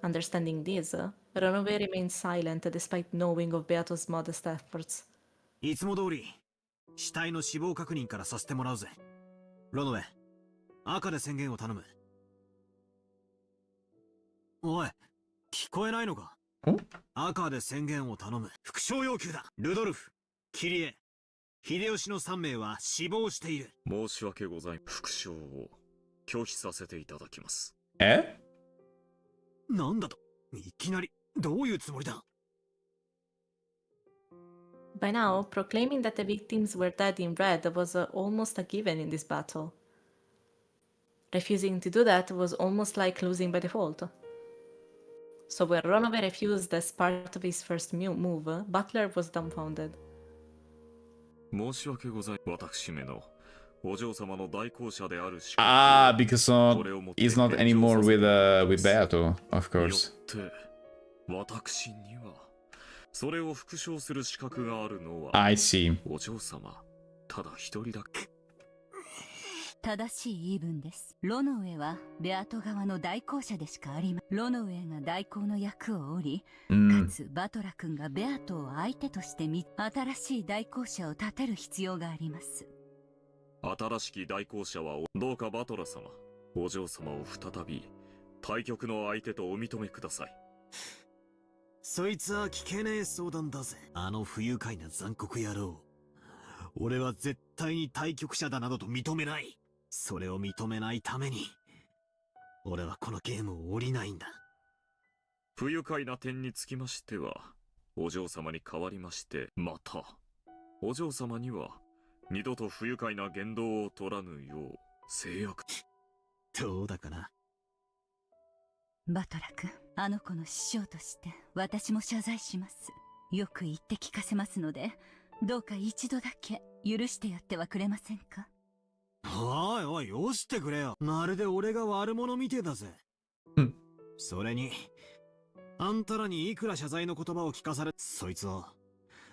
Understanding this, Ronove remained silent despite knowing of Beato's modest efforts. いつも通り死体の死亡確認からさせてもらうぜ。ロノウェ、赤で宣言を頼む。おい、聞こえないのか？赤で宣言を頼む。復唱要求だ。ルドルフ、キリエ、秀吉の3名は死亡している。申し訳ございません。復唱を拒否させていただきます。え？なんだと？いきなりどういうつもりだ？ By now, proclaiming that the victims were dead in red was almost a given in this battle. Refusing to do that was almost like losing by default. So when Ronove refused as part of his first move, Butler was dumbfounded. 申し訳ござい私めのお嬢様の代行者である資 Ah, because he's not anymore with Beato, of よ course. って私にはそれを復唱する資格があるのは I see. お嬢様ただ一人だけ。正しい言い分です。ロノウェはベアト側の代行者でしかありません。ロノウェが代行の役を負り、かつバトラ君がベアトを相手として新しい代行者を立てる必要があります。新しき代行者はどうかバトラ様、お嬢様を再び対局の相手とお認めください。そいつは聞けねえ相談だぜ。あの不愉快な残酷野郎。俺は絶対に対局者だなどと認めない。それを認めないために、俺はこのゲームを降りないんだ。不愉快な点につきましては、お嬢様に代わりまして、また、お嬢様には、二度と不愉快な言動を取らぬよう、制約。どうだかな。バトラ君、あの子の師匠として私も謝罪します。よく言って聞かせますので、どうか一度だけ許してやってはくれませんか。おいおい、よしてくれよ。まるで俺が悪者みてえだぜ。それに、あんたらにいくら謝罪の言葉を聞かされ、そいつを、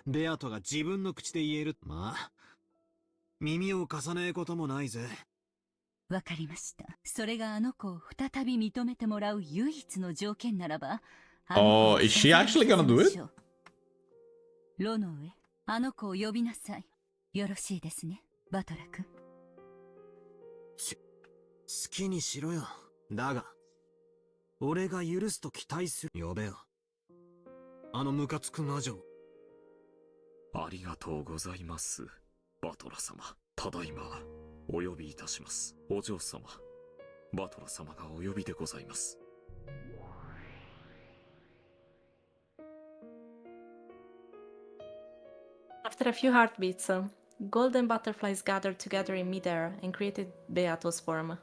ベアトが自分の口で言える。まあ、耳を貸さねえこともないぜ。わかりました。それがあの子を再び認めてもらう唯一の条件ならば。Oh, is she actually gonna do it? ロノウェ、あの子を呼びなさい。よろしいですね、バトラ君。好きにしろよ。だが、俺が許すと期待する。呼べよ。あのムカつく魔女。ありがとうございます、バトラ様。ただいま、お呼びいたします。お嬢様、バトラ様がお呼びでございます。After a few heartbeats, golden butterflies gathered together in midair and created Beato's form.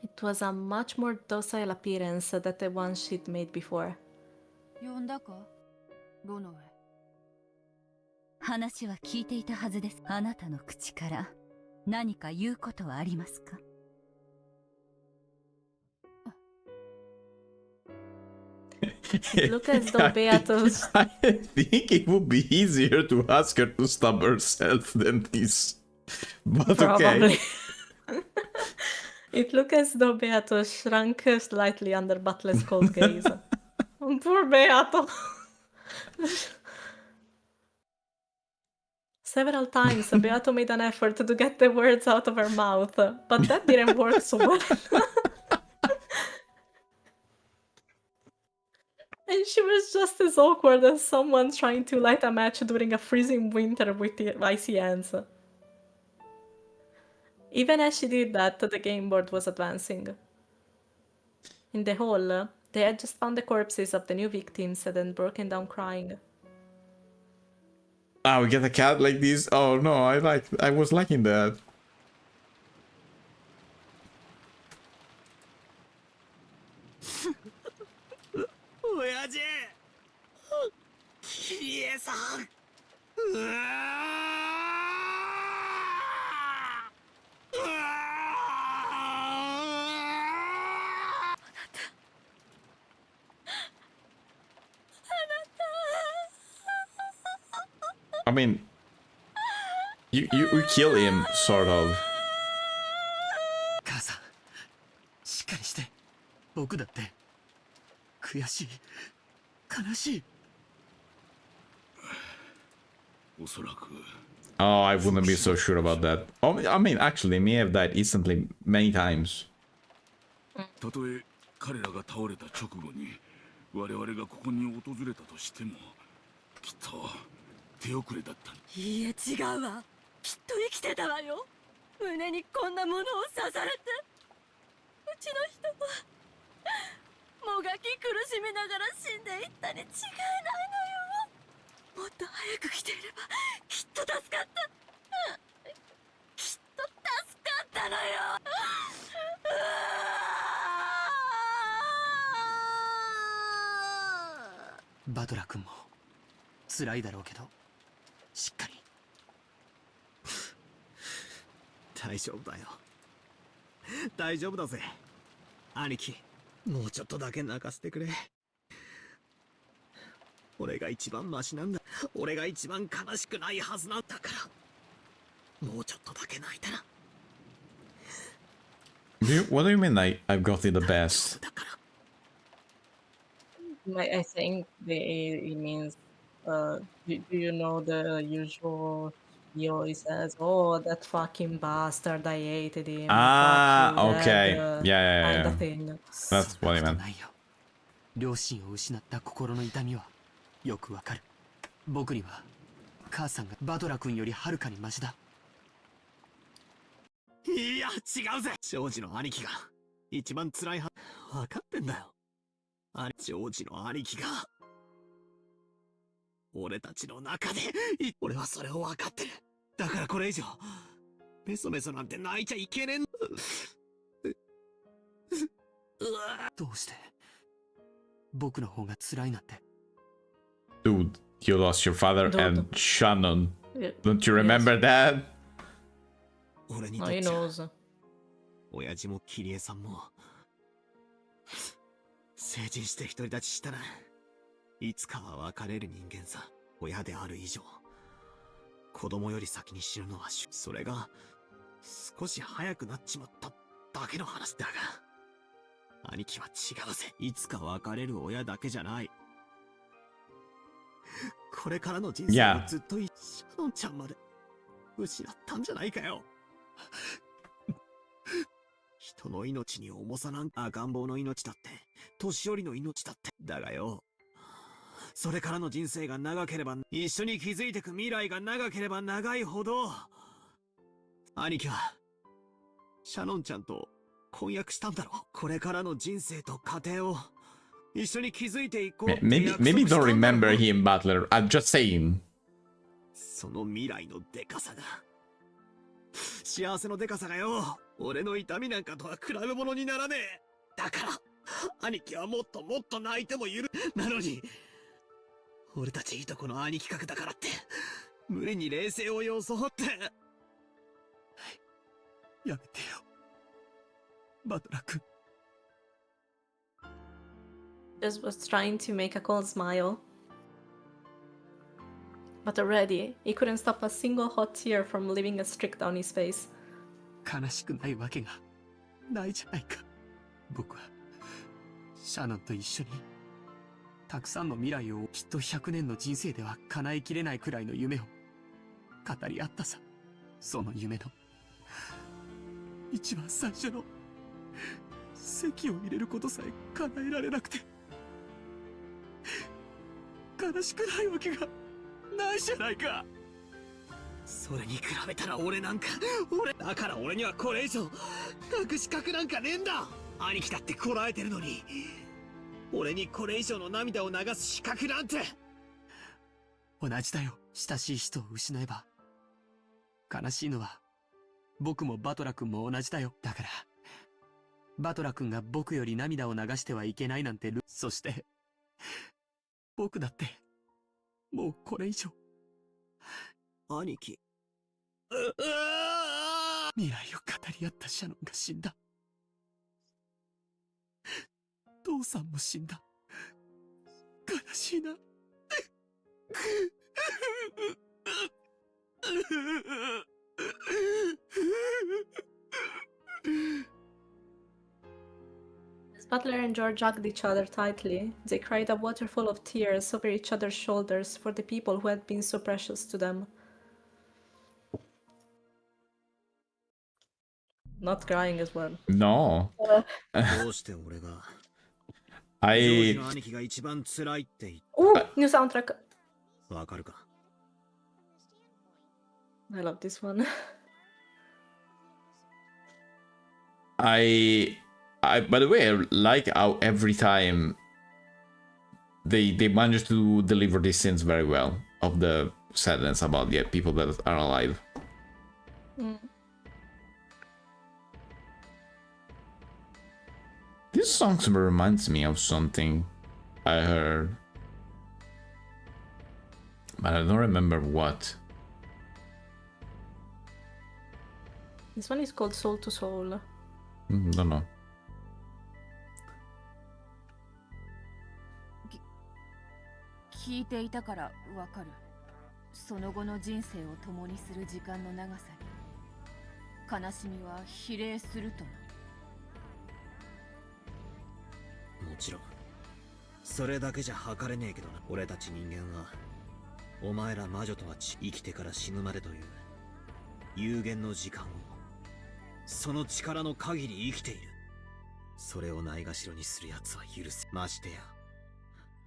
It was a much more docile appearance than the one she'd made before. 呼んだか、ロノウェ。話は聞いていたはずです。あなたの口から何か言うことはありますか。It looked as though Beato's... I think it would be easier to ask her to stop herself than this. But Probably. Okay. It looked as though Beato shrunk slightly under Butler's cold gaze. Poor Beato. Several times, Beato made an effort to get the words out of her mouth, but that didn't work so well. And she was just as awkward as someone trying to light a match during a freezing winter with the icy hands. Even as she did that, the game board was advancing. In the hall, they had just found the corpses of the new victims and then broken down crying. Ah, we get a cat like this? Oh no, I was liking that. Oyaji! Kirie-san! I mean, you kill him, sort of. 母さん、しっかりして。僕だって、悔しい、悲しい。おそらく。Oh, I wouldn't be so sure about that. Oh, I mean, actually, they may have died instantly many times. たとえ彼らが倒れた直後に我々がここに訪れたとしても、きっと手遅れだった。いいえ、違うわ。きっと生きてたわよ。胸にこんなものを刺されて。うちの人はもがき苦しみながら死んでいったに違いないのよ。もっと早く来ていればきっと助かった。きっと助かったのよ。バトラ君も辛いだろうけど、しっかり。大丈夫だよ。大丈夫だぜ。兄貴、もうちょっとだけ泣かせてくれ。俺が一番マシなんだ。俺が一番悲しくないはずなんだから。もうちょっとだけ泣いたら。What do you mean I've got it the best? I think it means, do you know the usual he always says, "Oh, that fucking bastard, I hated him." Ah, fuck you, okay. that, Yeah. kind of thing. That's what I meant. 両親を失った心の痛みはよくわかる。僕には母さんがバトラ君よりはるかにマシだ。いや、違うぜ。ジョージの兄貴が一番辛いは分かってんだよ。ジョージの兄貴が俺たちの中で俺はそれを分かってる。だからこれ以上メソメソなんて泣いちゃいけねえん。どうして僕の方が辛いなんて。 Dude, you lost your father and Shannon. Yeah. Don't you remember that? 俺にと Oh, っ he ちゃ knows. 親父もキリエさんも成人して独り立ちしたらいつかは別れる人間さ。親である以上子供より先に死ぬのはそれが少し早くなっちまっただけの話だが、兄貴は違うぜ。いつか別れる親だけじゃない。これからの人生をずっとシャノンちゃんまで失ったんじゃないかよ。人の命に重さなんか、赤ん坊の命だって年寄りの命だって。だがよ、それからの人生が長ければ、一緒に築いていく未来が長ければ長いほど、兄貴はシャノンちゃんと婚約したんだろう。これからの人生と家庭を一緒に築いていこうって約束したんだろう。Maybe don't remember him, Butler. I'm just saying. その未来のデカさが、幸せのデカさがよ、俺の痛みなんかとは比べ物にならねえ。だから兄貴はもっともっと泣いてもなのに、俺たちいとこの兄貴格だからって無理に冷静を装って。やめてよ、バトラ君。 Just was trying to make a cold smile. But already, he couldn't stop a single hot tear from leaving a streak down his face. 悲しくないわけがないじゃないか。僕はシャノンと一緒にたくさんの未来を、きっと100年の人生では叶えきれないくらいの夢を語り合ったさ。その夢の一番最初の籍を入れることさえ叶えられなくて、悲しくないわけがないじゃないか。それに比べたら俺なんか、だから俺にはこれ以上泣く資格なんかねえんだ。兄貴だってこらえてるのに、俺にこれ以上の涙を流す資格なんて。同じだよ。親しい人を失えば悲しいのは僕もバトラ君も同じだよ。だからバトラ君が僕より涙を流してはいけないなんて。そして僕だってもうこれ以上。兄貴、未来を語り合ったシャノンが死んだ。父さんも死んだ。悲しいな。As Butler and George hugged each other tightly, they cried a waterfall of tears over each other's shoulders for the people who had been so precious to them. Not crying as well. No. どうして俺がジョージ I の兄貴が一番辛いって言っ Ooh, new soundtrack. た。わかるか。 I love this one. by the way, I like how every time they manage to deliver these scenes very well. of the sadness about the people that are alive. This song reminds me of something I heard, but I don't remember what. This one is called Soul to Soul. Don't know. 聞いていたからわかる。その後の人生を共にする時間の長さに悲しみは比例するとな。もちろんそれだけじゃ測れねえけどな。俺たち人間はお前ら魔女とは生きてから死ぬまでという有限の時間をその力の限り生きている。それをないがしろにする奴は許せ。ましてや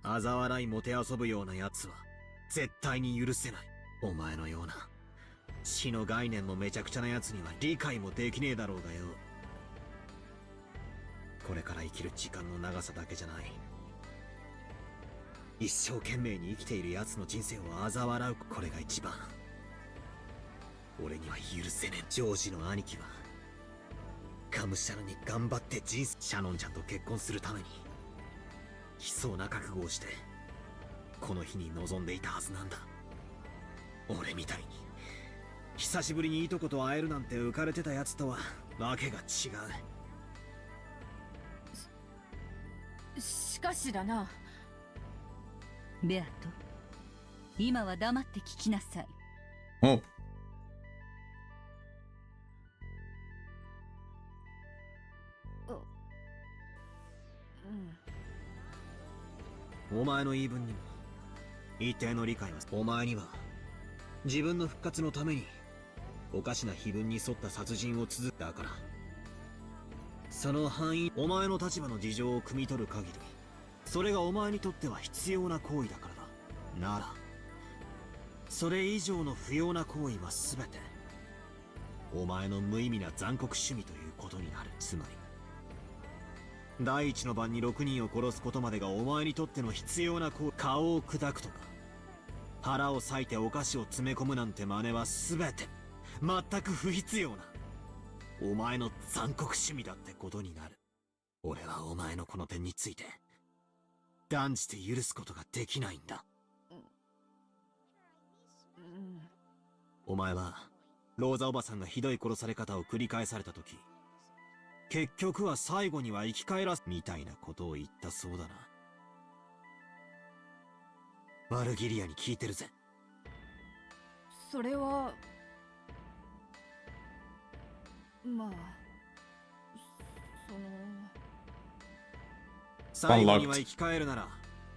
嘲笑いもてあそぶような奴は絶対に許せない。お前のような死の概念もめちゃくちゃな奴には理解もできねえだろうがよ。これから生きる時間の長さだけじゃない、一生懸命に生きている奴の人生を嘲笑う、これが一番俺には許せねえ。ジョージの兄貴はがむしゃらに頑張ってシャノンちゃんと結婚するために悲壮な覚悟をしてこの日に臨んでいたはずなんだ。俺みたいに久しぶりにいとこと会えるなんて浮かれてたやつとはわけが違う。しかしだな。ベアト、今は黙って聞きなさい。Oh. お前の言い分にも一定の理解は。お前には自分の復活のためにおかしな碑文に沿った殺人を続けたから、その範囲、お前の立場の事情を汲み取る限りそれがお前にとっては必要な行為だからだ。ならそれ以上の不要な行為は全てお前の無意味な残酷趣味ということになる。つまり第一の晩に6人を殺すことまでがお前にとっての必要な行為。顔を砕くとか腹を裂いてお菓子を詰め込むなんて真似は全て全く不必要なお前の残酷趣味だってことになる。俺はお前のこの点について断じて許すことができないんだ。お前はローザおばさんがひどい殺され方を繰り返された時、結局は最後には生き返らすみたいなことを言ったそうだな。ワルギリアに聞いてるぜ。それはまあ最後には生き返るなら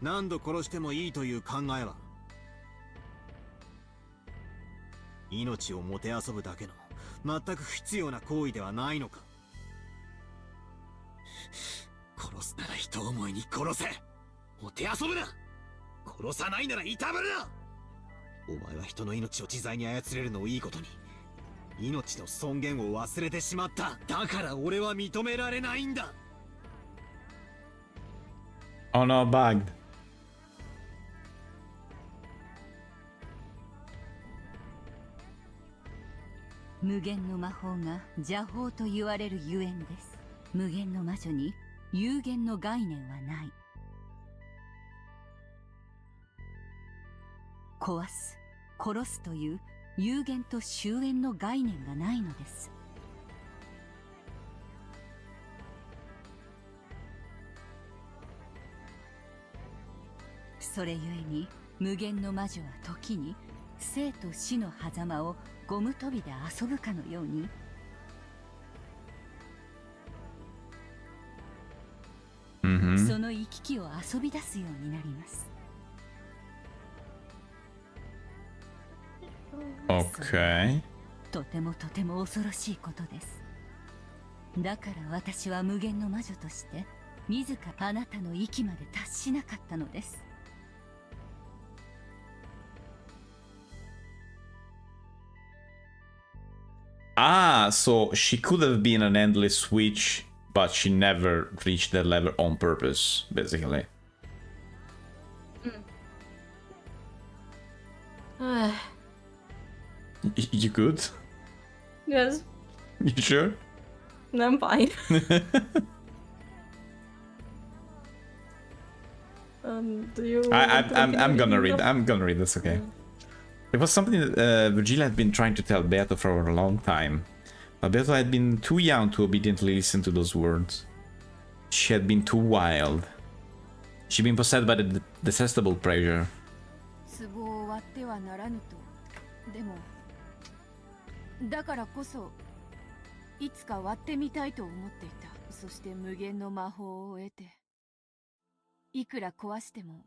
何度殺してもいいという考えは命をもてあそぶだけの全く不必要な行為ではないのか。殺すなら人思いに殺せ。もてあそぶな。殺さないなら痛むな。お前は人の命を自在に操れるのをいいことに命の尊厳を忘れてしまった。だから俺は認められないんだ。Oh no, bugged. 無限の魔法が邪法と言われるゆえんです。無限の魔女に有限の概念はない。壊す、殺すという有限と終焉の概念がないのです。それゆえに無限の魔女は時に生と死の狭間をゴム跳びで遊ぶかのように、その行き来を遊び出すようになります。Okay. とてもとても恐ろしいことです。だから私は無限の魔女として自らあなたの域まで達しなかったのです。Ah, so she could have been an endless switch, but she never reached that level on purpose, basically. You good? Yes, You sure? I'm fine. Do you? I'm gonna read. Up? I'm gonna read. That's okay. It was something that Virgilia had been trying to tell Beato for a long time. But Beato had been too young to obediently listen to those words. She had been too wild. She'd been possessed by the detestable pressure. 壺を割ってはならぬと。でも、だからこそ、いつか割ってみたいと思っていた。そして無限の魔法を得て、いくら壊しても、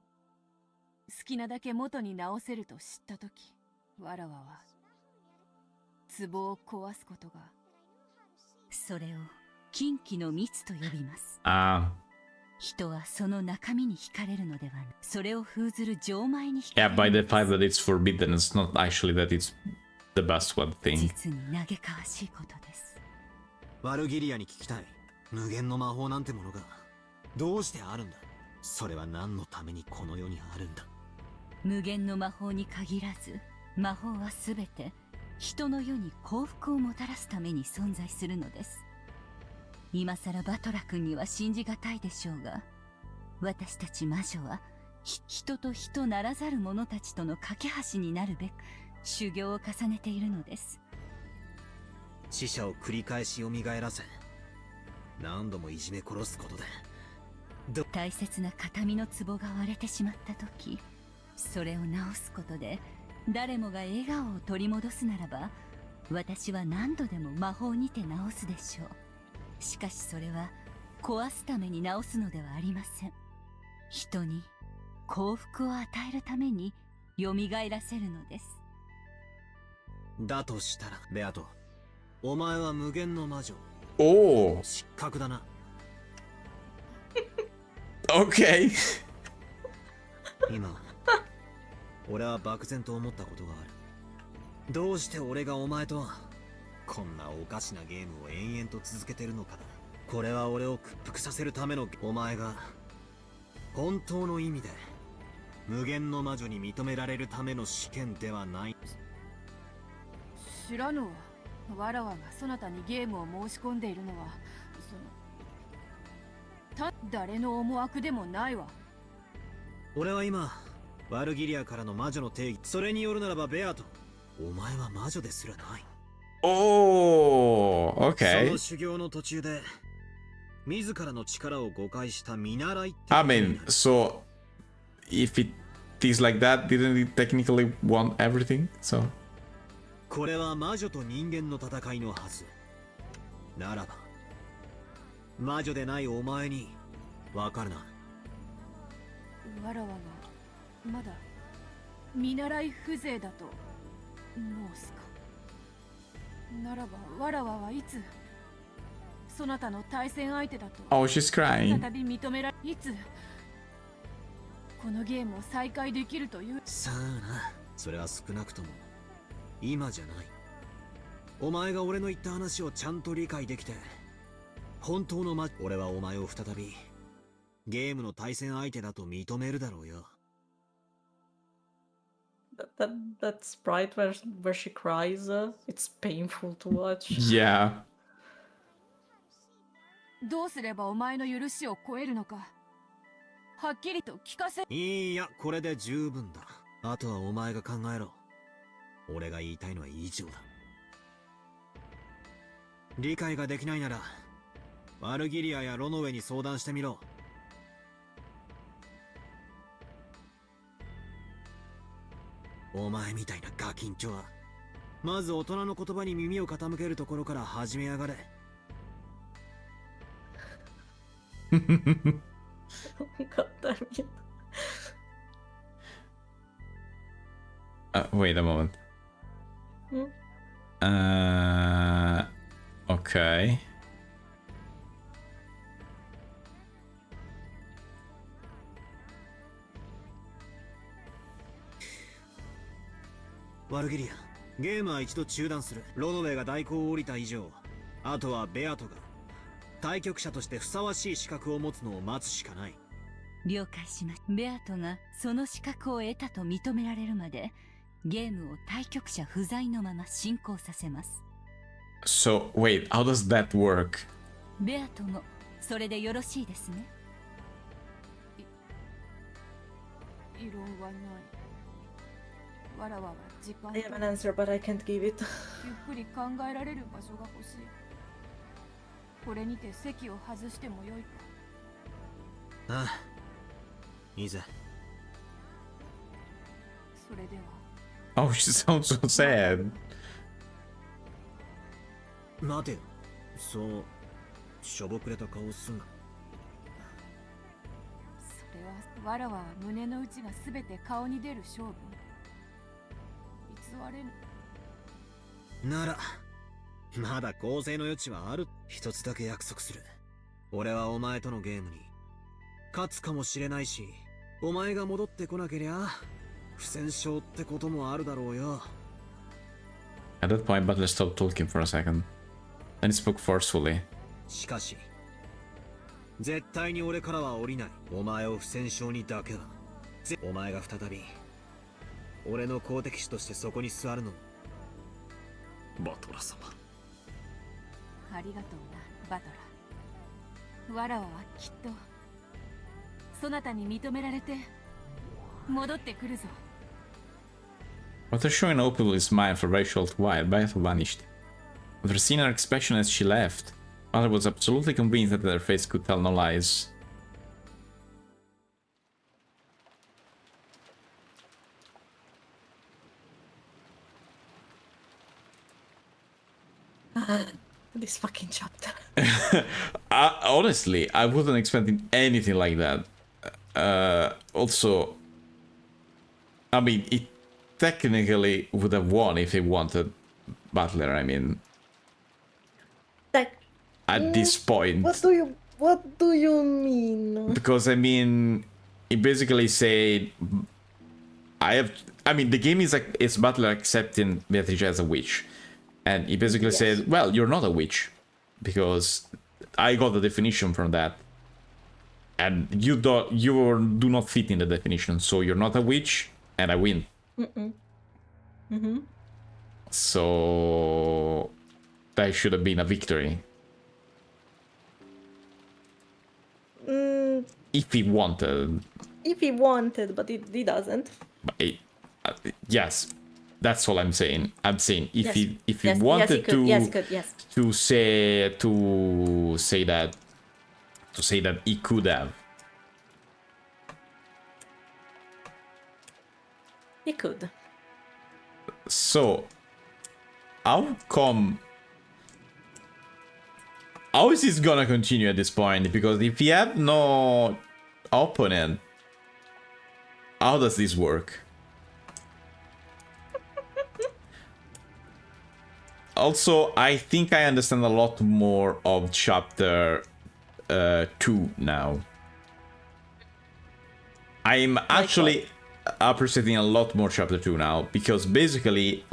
好きなだけ元に直せると知ったとき、わらわは、壺を壊すことが、それを禁忌の蜜と呼びます。Ah. 人はその中身に惹かれるのではなく、それを封ずる錠前に惹か Yeah, れる。 by the fact that it's forbidden, it's not actually that it's the best one thing. 実に嘆かわしいことです。ワルギリアに聞きたい。無限の魔法なんてものがどうしてあるんだ。それは何のためにこの世にあるんだ。無限の魔法に限らず、魔法はすべて人の世に幸福をもたらすために存在するのです。今さらバトラ君には信じがたいでしょうが、私たち魔女は人と人ならざる者たちとの架け橋になるべく修行を重ねているのです。死者を繰り返し蘇らせ、何度もいじめ殺すことで大切な形見の壺が割れてしまった時、それを直すことで誰もが笑顔を取り戻すならば、私は何度でも魔法にて直すでしょう。しかしそれは壊すために直すのではありません。人に幸福を与えるために蘇らせるのです。だとしたらベアト、お前は無限の魔女。Oh, 失格だな。okay. 今俺は漠然と思ったことがある。どうして俺がお前とこんなおかしなゲームを延々と続けてるのかだ。これは俺を屈服させるための、お前が本当の意味で無限の魔女に認められるための試験ではない。知らぬわ。わらわがそなたにゲームを申し込んでいるのは誰の思惑でもないわ。俺は今ワルギリアからの魔女の定義、それによるならばベアト、お前は魔女ですらない。 Oh, そ okay. の修行の途中で自らの力を誤解した見習いって。 I mean, so if it is like that, didn't it technically want everything? So これは魔女と人間の戦いのはず。ならば魔女でないお前にわかるな。わらわがまだ見習い風情だと申すか。ならばわらわはいつそなたの対戦相手だと oh, she's crying. 再び認められ、いつこのゲームを再開できるという。さあな、それは少なくとも今じゃない。お前が俺の言った話をちゃんと理解できて、本当の俺はお前を再びゲームの対戦相手だと認めるだろうよ。That sprite where she cries, it's painful to watch. Yeah. どうすればお前の許しを超えるのか、はっきりと聞かせ。いいや、これで十分だ。あとはお前が考えろ。俺が言いたいのは以上だ。理解ができないならワルギリアやロノウェに相談してみろ。お前みたいなガキンチョはまず大人の言葉に耳を傾けるところから始めやがれ。God damn it. Wait a moment. Okay. ワルギリア、ゲームは一度中断する。ロノウェが代行を降りた以上、あとはベアトが対局者としてふさわしい資格を持つのを待つしかない。了解します。ベアトがその資格を得たと認められるまでゲームを対局者不在のまま進行させます。 So, wait, how does that work? ベアともそれでよろしいですね。異論はない。わらわは時間と I have an answer, but I can't give it. ゆっくり考えられる場所が欲しい。これにて席を外してもよいか。ああ、いいぜ。それでは。 Oh, she sounds so sad. 待てよ。そうしょぼくれた顔すんな。それはわらわは胸の内がすべて顔に出る勝負。偽れぬ。ならまだ構成の余地はある。一つだけ約束する。俺はお前とのゲームに勝つかもしれないし、お前が戻ってこなけりゃ不戦勝ってこともあるだろうよ。 At that point, Butler stopped talking for a second. Then he spoke forcefully. しかし絶対に俺からは降りない。お前を不戦勝にだけは。お前が再び俺の好敵手としてそこに座るのも。バトラ様。ありがとうな、バトラ。わらわはきっとそなたに認められて戻ってくるぞ。 After showing openly his mind for a very short while, Bethel vanished. After seeing her expression as she left, Butler was absolutely convinced that her face could tell no lies. This fucking chapter. Honestly, I wasn't expecting anything like that. Also, I mean, it technically would have won if he wanted Butler. I mean, at this point. What do you mean? Because I mean, he basically said, I mean, the game is like it's Butler accepting Beatrice as a witch, and he basically said, well, you're not a witch, because I got the definition from that, and you do not fit in the definition, so you're not a witch, and I win. So that should have been a victory. If he wanted. If he wanted, but he doesn't. But yes, that's all I'm saying. I'm saying if he wanted to say that he could have. He could. So how come? How is this gonna continue at this point? Because if you have no opponent, how does this work? Also, I think I understand a lot more of chapter 2 now. I'm actually appreciating a lot more chapter 2 now, because basically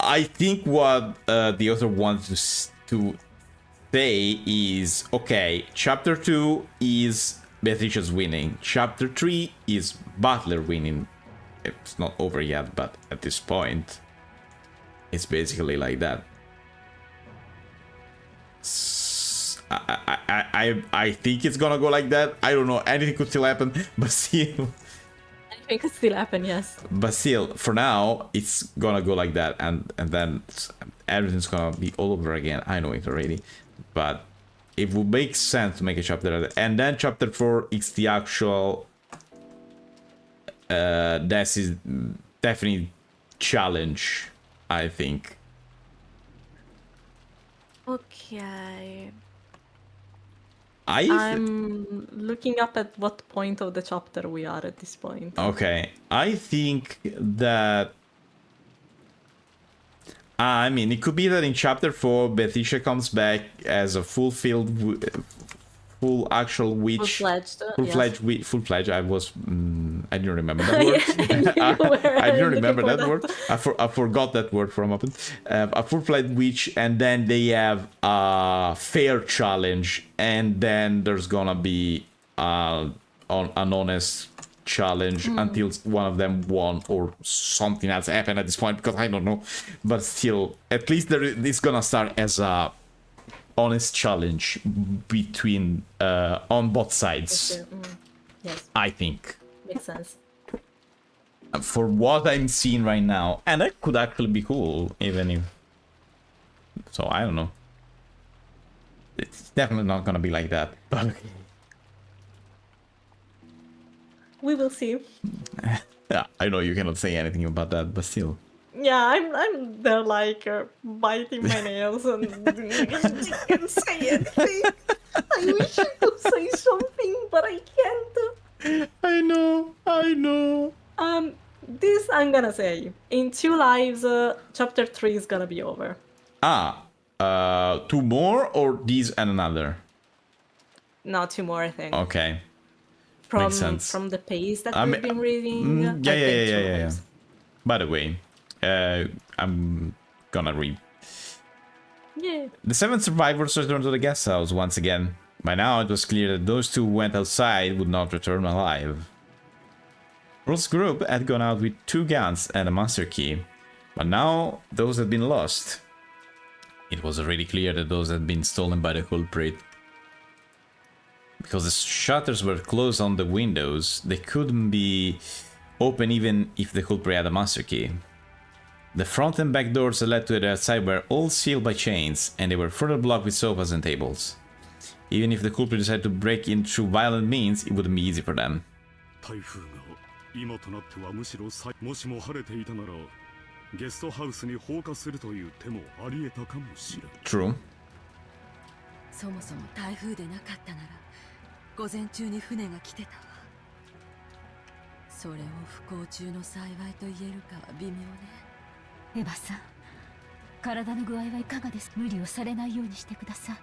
I think what the author wants to say is, okay, chapter 2 is Beatrice's winning, chapter 3 is Butler winning. It's not over yet, but at this point it's basically like that. I think it's gonna go like that. I don't know, anything could still happen, but still. Anything could still happen, yes. But still, for now, it's gonna go like that, and then everything's gonna be all over again. I know it already, but it would make sense to make a chapter, and then chapter 4 is the actual. That is definitely challenge, I think. Okay. I'm looking up at what point of the chapter we are at this point. Okay, I think that. I mean, it could be that in chapter 4, Beatrice comes back as a full actual witch. Full-fledged. I I didn't remember that word. I didn't remember that word. I forgot that word for a moment. A full-fledged witch, and then they have a fair challenge, and then there's gonna be an honest challenge until one of them won or something else happened at this point, because I don't know. But still, at least it's gonna start as a honest challenge between on both sides. Yes, I think. makes sense. For what I'm seeing right now, and that could actually be cool, even if. So I don't know. It's definitely not gonna be like that, but okay. We will see. Yeah, I know you cannot say anything about that, but still. Yeah, I'm there like biting my nails and I can't say anything. I wish I could say something, but I can't. I know. This I'm gonna say. In 2 lives, chapter 3 is gonna be over. Two more or these and another? No, 2 more, I think. Okay. Makes sense. From the pace that we've been reading. Yeah. By the way, I'm gonna read. Yeah. The 7 survivors returned to the guest house once again. By now, it was clear that those 2 who went outside would not return alive. Earl's group had gone out with 2 guns and a master key, but now those had been lost. It was already clear that those had been stolen by the culprit. Because the shutters were closed on the windows, they couldn't be open even if the culprit had a master key. The front and back doors that led to the outside were all sealed by chains, and they were further blocked with sofas and tables. Even if the culprit decided to break in through violent means, it wouldn't be easy for them. 台風が今となってはむしろもしも晴れていたならゲストハウスに放火するという手もあり得たかもしれん。 True. そもそも台風でなかったなら午前中に船が来てたわ。それを不幸中の幸いと言えるかは微妙ね。エヴァさん、体の具合はいかがですか？無理をされないようにしてください。あ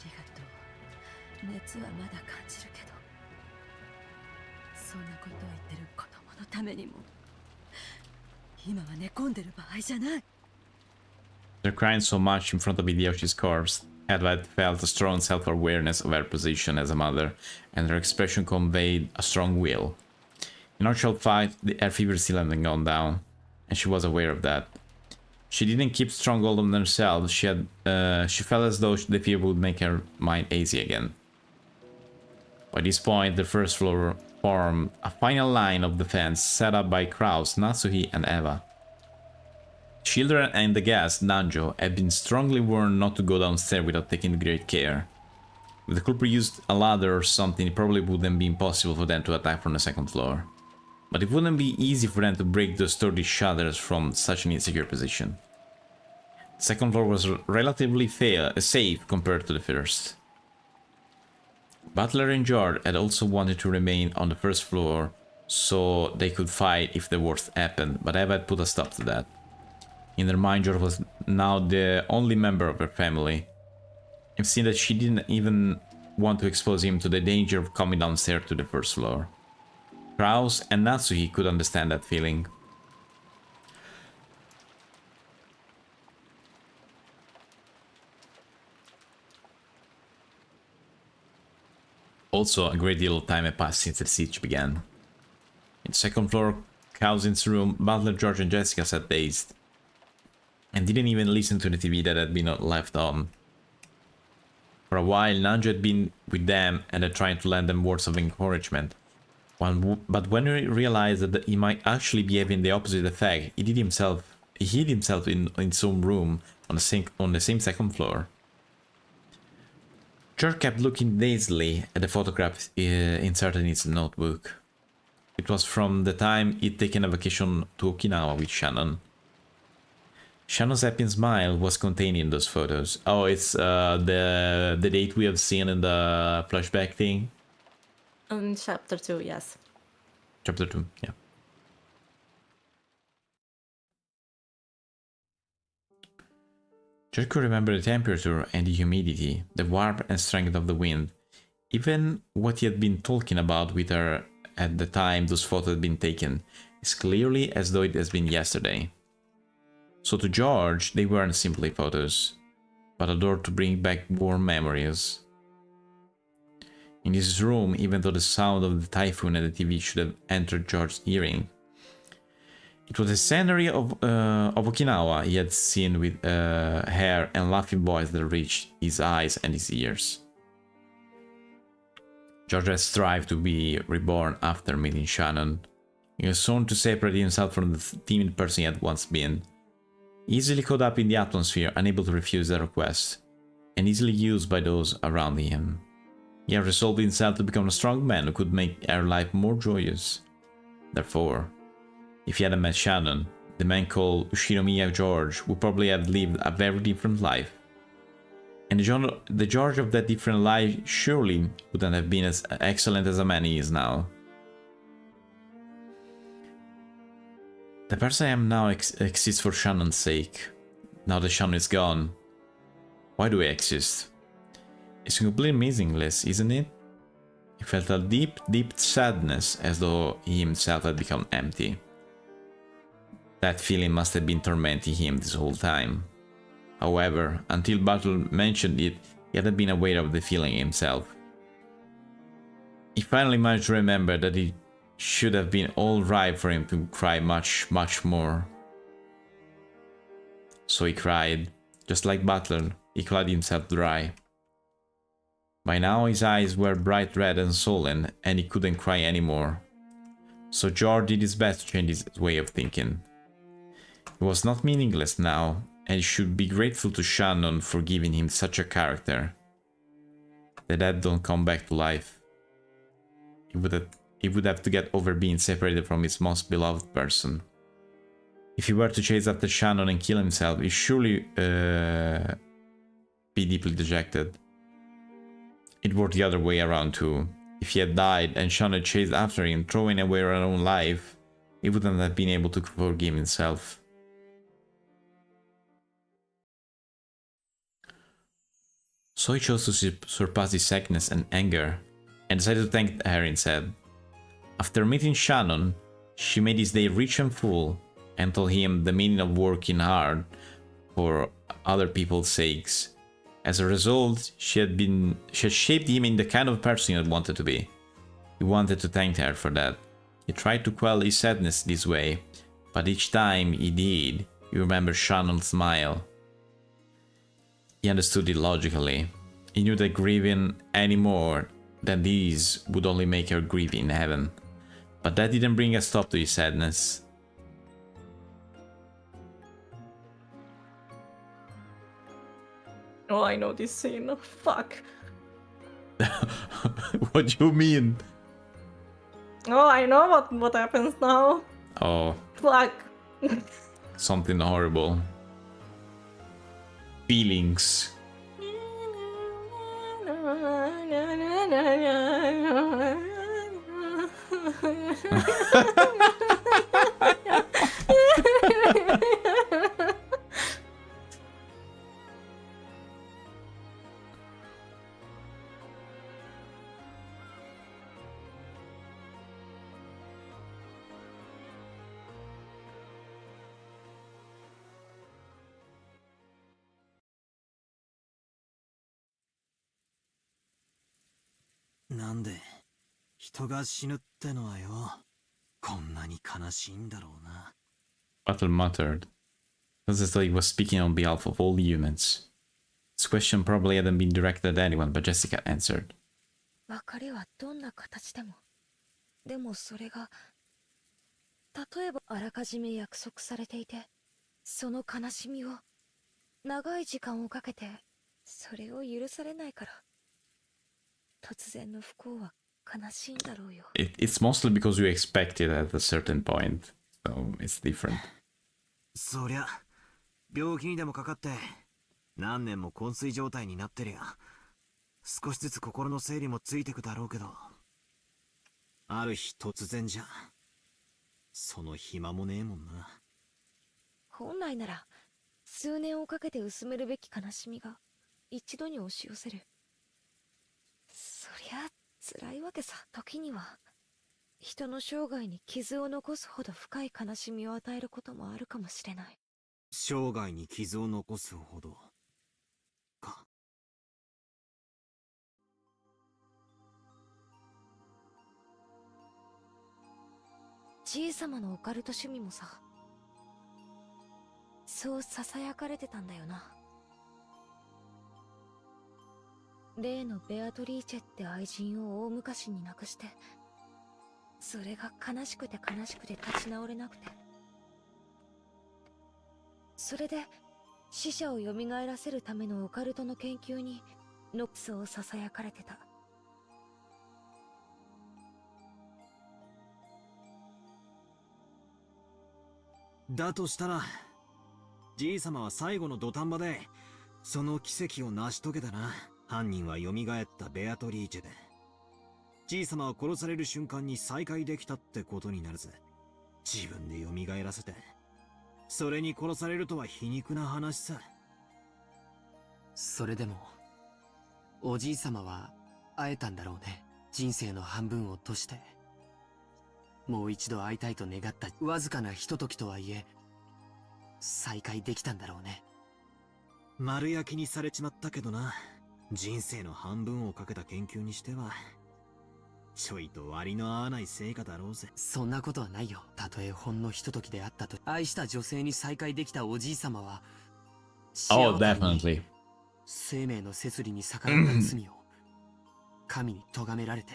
りがとう。熱はまだ感じるけど、そんなことを言ってる子供のためにも今は寝込んでる場合じゃない。 After crying so much in front of Hideyoshi's corpse, Edward felt a strong self-awareness of her position as a mother, and her expression conveyed a strong will. In actual fact, her fever still hadn't gone down, and she was aware of that. She didn't keep strong hold on herself. She felt as though the fear would make her mind hazy again. By this point, the first floor formed a final line of defense set up by Kraus, Natsuhi, and Eva. Children and the guest, Nanjo, had been strongly warned not to go downstairs without taking great care. If the culprit used a ladder or something, it probably wouldn't be impossible for them to attack from the second floor. But it wouldn't be easy for them to break those sturdy shutters from such an insecure position. The second floor was relatively safe compared to the first. Butler and George had also wanted to remain on the first floor so they could fight if the worst happened, but Eva had put a stop to that. In her mind, George was now the only member of her family. It seemed that she didn't even want to expose him to the danger of coming downstairs to the first floor. Kraus and Natsuhi could understand that feeling. Also, a great deal of time had passed since the siege began. In the second floor, Cousin's room, Butler, George and Jessica sat dazed, and didn't even listen to the TV that had been left on. For a while, Nanjo had been with them and had tried to lend them words of encouragement. But when he realized that he might actually be having the opposite effect, he hid himself in some room on the same second floor. George kept looking dazedly at the photograph inserted in his notebook. It was from the time he'd taken a vacation to Okinawa with Shannon. Shannon's happy smile was contained in those photos. Oh, it's the date we have seen in the flashback thing? In chapter 2, yes. Chapter 2, yeah. George could remember the temperature and the humidity, the warmth and strength of the wind, even what he had been talking about with her at the time those photos had been taken, as clearly as though it has been yesterday. So to George, they weren't simply photos, but a door to bring back warm memories. in his room, even though the sound of the typhoon and the TV should have entered George's hearing. It was a scenery of Okinawa he had seen with hair and laughing boys that reached his eyes and his ears. George had strived to be reborn after meeting Shannon. He was sworn to separate himself from the timid person he had once been. Easily caught up in the atmosphere, unable to refuse their request, and easily used by those around him. He had resolved himself to become a strong man who could make her life more joyous. Therefore, if he hadn't met Shannon, the man called Shinomiya George would probably have lived a very different life. And the George of that different life surely wouldn't have been as excellent as a man he is now. The person I am now exists for Shannon's sake. Now that Shannon is gone, why do I exist? It's completely meaningless, isn't it? He felt a deep, deep sadness, as though he himself had become empty. That feeling must have been tormenting him this whole time. However, until Battle mentioned it, he hadn't been aware of the feeling himself. He finally managed to remember that it should have been all right for him to cry much, much more. So he cried. Just like Battle, he cried himself dry. By now his eyes were bright red and swollen, and he couldn't cry anymore. So George did his best to change his way of thinking. It was not meaningless now, and he should be grateful to Shannon for giving him such a character. The dead don't come back to life. He would have to get over being separated from his most beloved person. If he were to chase after Shannon and kill himself, he'd surely be deeply dejected. It worked the other way around too. If he had died and Shannon chased after him, throwing away her own life, he wouldn't have been able to forgive himself. So he chose to surpass his sadness and anger, and decided to thank her instead. After meeting Shannon, she made his day rich and full, and told him the meaning of working hard for other people's sakes. As a result, she had shaped him in the kind of person he had wanted to be. He wanted to thank her for that. He tried to quell his sadness this way, but each time he did, he remembered Shannon's smile. He understood it logically. He knew that grieving any more than these would only make her grieve in heaven. But that didn't bring a stop to his sadness. Oh, I know this scene. Fuck. What do you mean? Oh, I know what happens now. Oh. Fuck. Something horrible. Feelings.なんで人が死ぬってのはよ、こんなに悲しいんだろうな。Battle muttered. It was as though he was speaking on behalf of all humans. This question probably hadn't been directed at anyone, but Jessica answered. 別れはどんな形でも。でもそれが、例えばあらかじめ約束されていて、その悲しみを、長い時間をかけて、それを許されないから。突然の不幸は悲しいんだろうよ。It's mostly because you expect it at a certain point, so it's different. そりゃ、病気にでもかかって、何年も昏睡状態になってりゃ、少しずつ心の整理もついてくだろうけど、ある日突然じゃ、その暇もねえもんな。本来なら、数年をかけて薄めるべき悲しみが、一度に押し寄せる。そりゃ辛いわけさ。時には人の生涯に傷を残すほど深い悲しみを与えることもあるかもしれない。生涯に傷を残すほどか。じいさまのオカルト趣味もさ、そうささやかれてたんだよな。例のベアトリーチェって愛人を大昔に亡くして、それが悲しくて悲しくて立ち直れなくて、それで死者を蘇らせるためのオカルトの研究にノックスをささやかれてた。だとしたら、じいさまは最後の土壇場でその奇跡を成し遂げたな。犯人は蘇ったベアトリーチェで、じいさまは殺される瞬間に再会できたってことになるぜ。自分で蘇らせて、それに殺されるとは皮肉な話さ。それでもおじいさまは会えたんだろうね。人生の半分を閉して、もう一度会いたいと願ったわずかなひとときとはいえ再会できたんだろうね。丸焼きにされちまったけどな。人生の半分をかけた研究にしてはちょいと割の合わない成果だろうぜ。そんなことはないよ。たとえほんのひとときであったと、愛した女性に再会できたおじいさまは、Oh, definitely. 生命の摂理に逆らった罪を神に咎められて。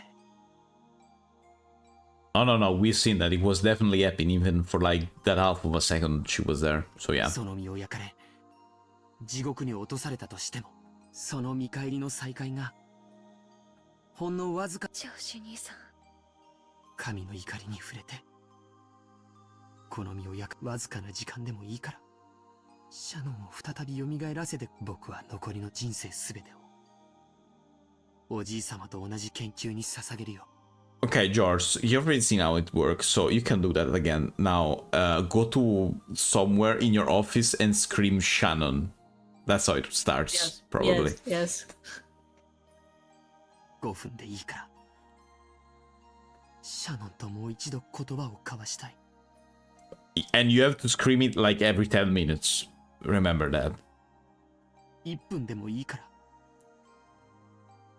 Oh no, no, we've seen that. It was definitely epic, even for like that half of a second she was there. So yeah. その身を焼かれ地獄に落とされたとしても、その見返りの再会がほんのわずか、上司兄さん、神の怒りに触れて、この身を焼くわずかな時間でもいいからシャノンを再び蘇らせて、僕は残りの人生すべてをおじいさまと同じ研究に捧げるよ。Okay, George, you've already seen how it works, so you can do that again. Now, go to somewhere in your office and scream Shannon. That's how it starts, Yes. probably. Yes. 5分でいいからシャノンともう一度言葉を交わしたい。 And you have to scream it like every 10 minutes. Remember that. 1分でもいいから、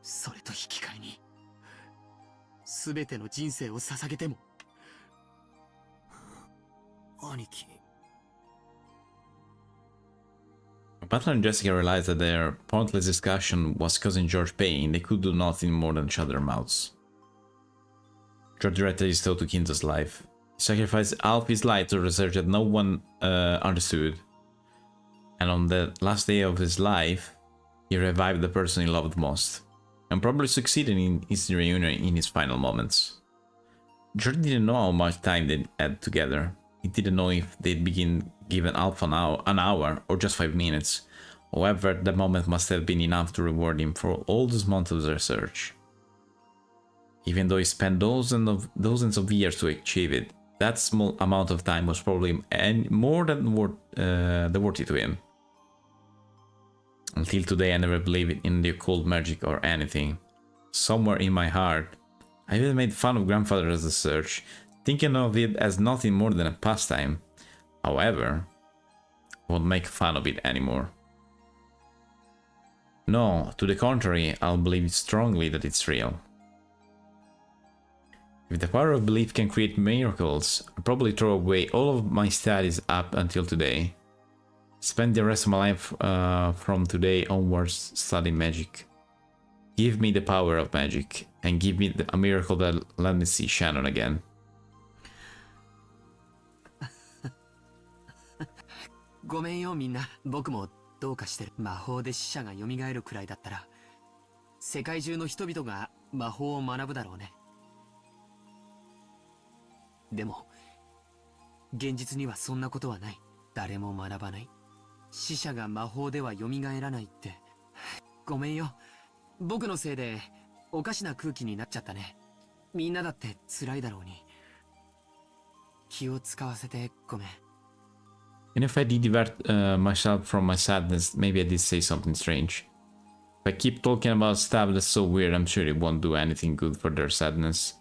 それと引き換えに全ての人生を捧げても。兄貴。Butler and Jessica realized that their pointless discussion was causing George pain. They could do nothing more than shut their mouths. George directed his thought to Kinza's life. He sacrificed half his life to research that no one understood. And on the last day of his life, he revived the person he loved most, and probably succeeded in his reunion in his final moments. George didn't know how much time they had together. He didn't know if they'd begin given half an hour or just 5 minutes. However, that moment must have been enough to reward him for all those months of research. Even though he spent dozens of years to achieve it, that small amount of time was probably more than worth it to him. Until today, I never believed in the occult magic or anything. Somewhere in my heart, I even made fun of grandfather's research, thinking of it as nothing more than a pastime. However, I won't make fun of it anymore. No, to the contrary, I'll believe strongly that it's real. If the power of belief can create miracles, I'll probably throw away all of my studies up until today. Spend the rest of my life from today onwards studying magic. Give me the power of magic, and give me a miracle that let me see Shannon again. ごめんよみんな。僕もどうかしてる。魔法で死者が蘇るくらいだったら、世界中の人々が魔法を学ぶだろうね。でも、現実にはそんなことはない。誰も学ばない。死者が魔法では蘇らないって。ごめんよ。僕のせいでおかしな空気になっちゃったね。みんなだって辛いだろうに。気を使わせてごめん。And if I did divert myself from my sadness, maybe I did say something strange. If I keep talking about stuff that's so weird, I'm sure it won't do anything good for their sadness.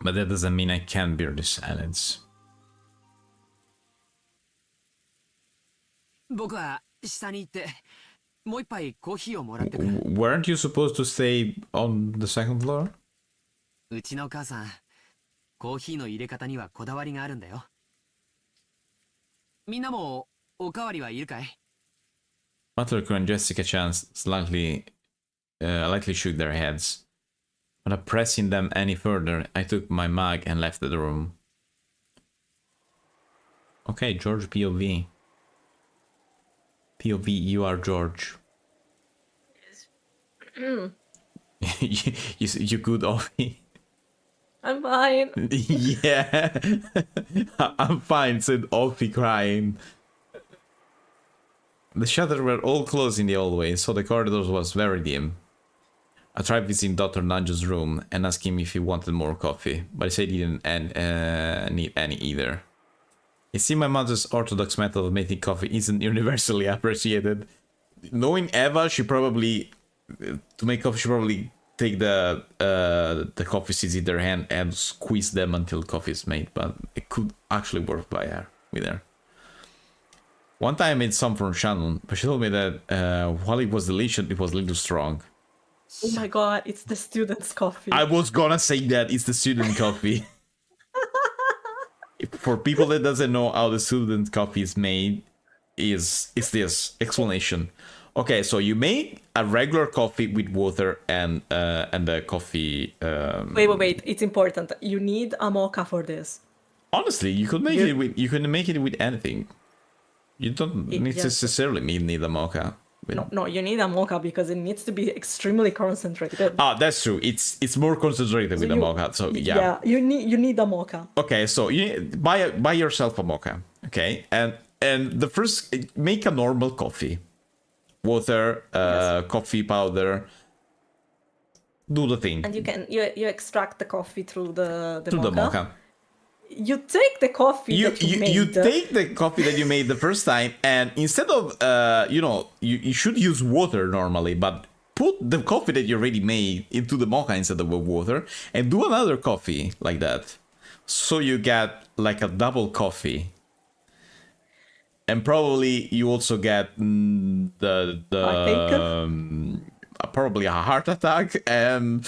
But that doesn't mean I can't bear the silence. 僕は下に行ってもう一杯コーヒーをもらってくる。Weren't you supposed to stay on the second floor? うちの母さんコーヒーの入れ方にはこだわりがあるんだよ。みんなもおかわりはいるかい？ Buttercup and Jessica Chan lightly shook their heads. Without pressing them any further, I took my mug and left the room. Okay, George POV. POV, you are George. you good, Offie? I'm fine. Yeah, I'm fine, said Offie, crying. The shutters were all closed in the hallway, so the corridor was very dim. I tried visiting Dr. Nanjo's room and asked him if he wanted more coffee, but he said he didn't need any either. It seemed my mother's orthodox method of making coffee isn't universally appreciated. Knowing Eva, she probably, to make coffee, she probably take the coffee seeds in their hand and squeeze them until coffee is made, but it could actually work with her. One time I made some for Shannon, but she told me that while it was delicious, it was a little strong. Oh my god, it's the student's coffee. I was gonna say that it's the student coffee. For people that doesn't know how the student coffee is made, is this explanation. Okay, so you make a regular coffee with water and the coffee. Wait, it's important. You need a mocha for this. Honestly, you can make it with anything. You don't necessarily need a mocha. No, you need a mocha because it needs to be extremely concentrated. Ah, that's true. It's more concentrated with a mocha. So yeah. Yeah, you need a mocha. Okay, so you buy yourself a mocha. Okay, and the first, make a normal coffee, water, coffee powder. Do the thing. And you extract the coffee through the mocha. You take the coffee that you made. You take the coffee that you made the first time, and instead of you should use water normally, but put the coffee that you already made into the mocha instead of water, and do another coffee like that, so you get like a double coffee. And probably you also get probably a heart attack, and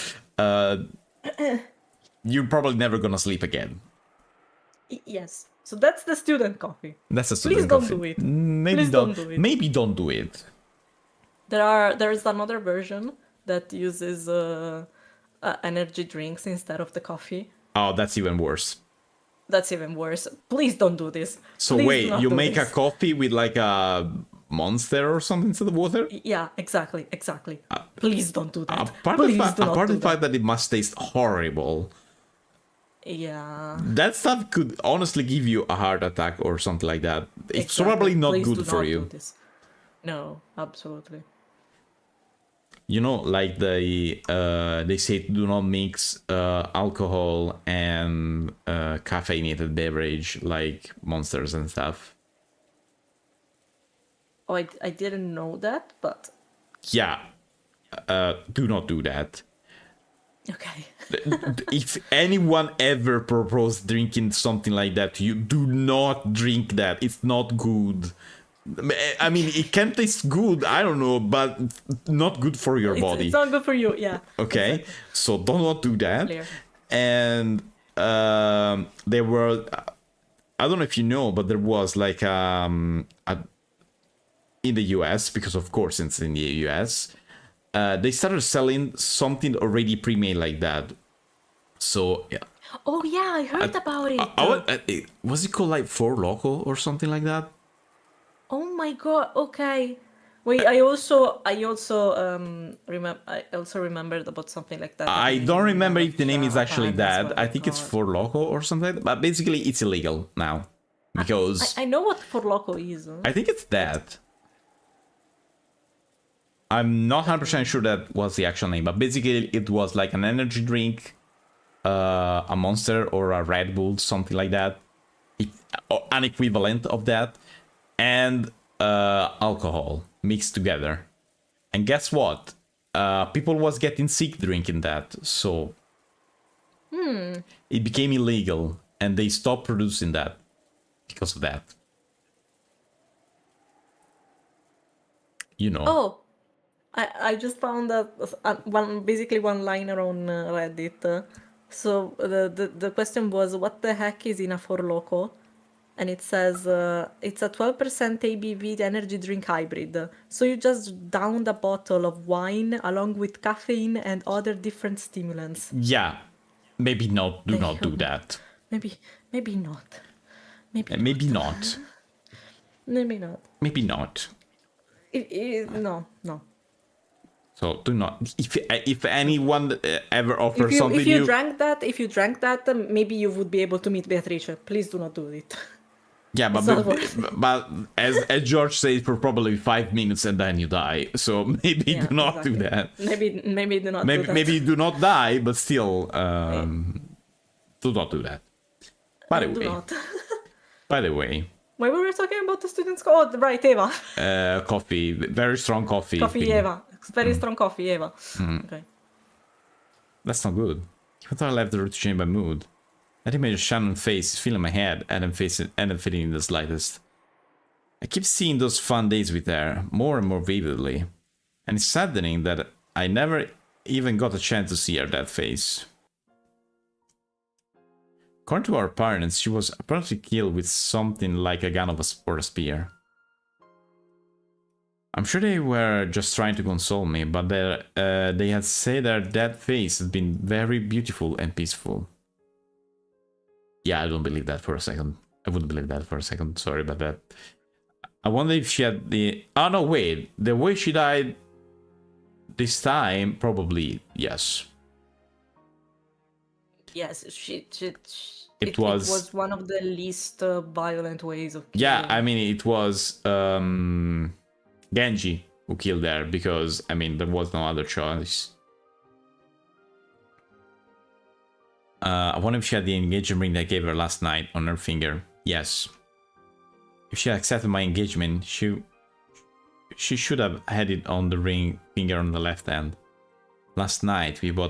you're probably never gonna sleep again. Yes. So that's the student coffee. That's a student coffee. Please don't do it. Maybe don't do it. Maybe don't do it. There's another version that uses energy drinks instead of the coffee. Oh, that's even worse. That's even worse. Please don't do this. So Please wait, you make a coffee with like a Monster or something instead of water? Yeah, exactly. Please don't do that. Apart from the fact that it must taste horrible. Yeah. That stuff could honestly give you a heart attack or something like that. It's probably not good for you. No, absolutely. You know, like they say do not mix alcohol and caffeinated beverage like Monsters and stuff. Oh, I didn't know that, but... Yeah, do not do that. Okay. If anyone ever proposed drinking something like that, you do not drink that. It's not good. I mean, it can taste good, I don't know, but not good for your body. It's not good for you, yeah. Okay, exactly. So do not do that. Clear. And there were, I don't know if you know, but there was like in the US, because of course it's in the US, they started selling something already pre-made like that. So yeah. Oh yeah, I heard about it. Was it called like Four Loko or something like that? Oh my god. Okay. Wait, I also remembered about something like that. I don't remember if the name is actually that. I think it's Four Loko or something like that. But basically, it's illegal now because I know what Four Loko is. I think it's that. I'm not 100% sure that was the actual name, but basically it was like an energy drink, a Monster or a Red Bull, something like that, an equivalent of that, and alcohol mixed together. And guess what? People was getting sick drinking that, so it became illegal, and they stopped producing that because of that. You know. Oh. I just found that one liner on Reddit So the question was, what the heck is in a Four Loko? And it says it's a 12% ABV energy drink hybrid. So you just downed a bottle of wine along with caffeine and other different stimulants. Yeah, maybe not. Do not do that. Maybe not. Maybe not. Maybe not. Maybe not. No. So do not. If anyone ever offers something, if you drank that, maybe you would be able to meet Beatrice. Please do not do it. Yeah, but as George said, for probably 5 minutes and then you die. So maybe do not do that. Maybe do not. Do that. Maybe do not die, but still, do not do that. By the way. Why were we talking about the students? Oh, right, Eva. Coffee, very strong coffee. Coffee, thing. Eva. Very strong coffee, Eva. Okay. That's not good. Even though I left the route to change my mood. That image of Shannon's face is filling my head and I'm feeling in the slightest. I keep seeing those fun days with her more and more vividly. And it's saddening that I never even got a chance to see her that face. According to our parents, she was apparently killed with something like a gun or a spear. I'm sure they were just trying to console me, but they had said their dead face had been very beautiful and peaceful. Yeah, I don't believe that for a second. I wouldn't believe that for a second. Sorry about that. I wonder if she had the... Oh, no, wait. The way she died this time, probably, yes. Yes, it was one of the least violent ways of killing. Yeah, I mean, it was Genji who killed her because, I mean, there was no other choice. I wonder if she had the engagement ring that I gave her last night on her finger. Yes. If she accepted my engagement, she should have had it on the ring finger on the left hand. Last night we were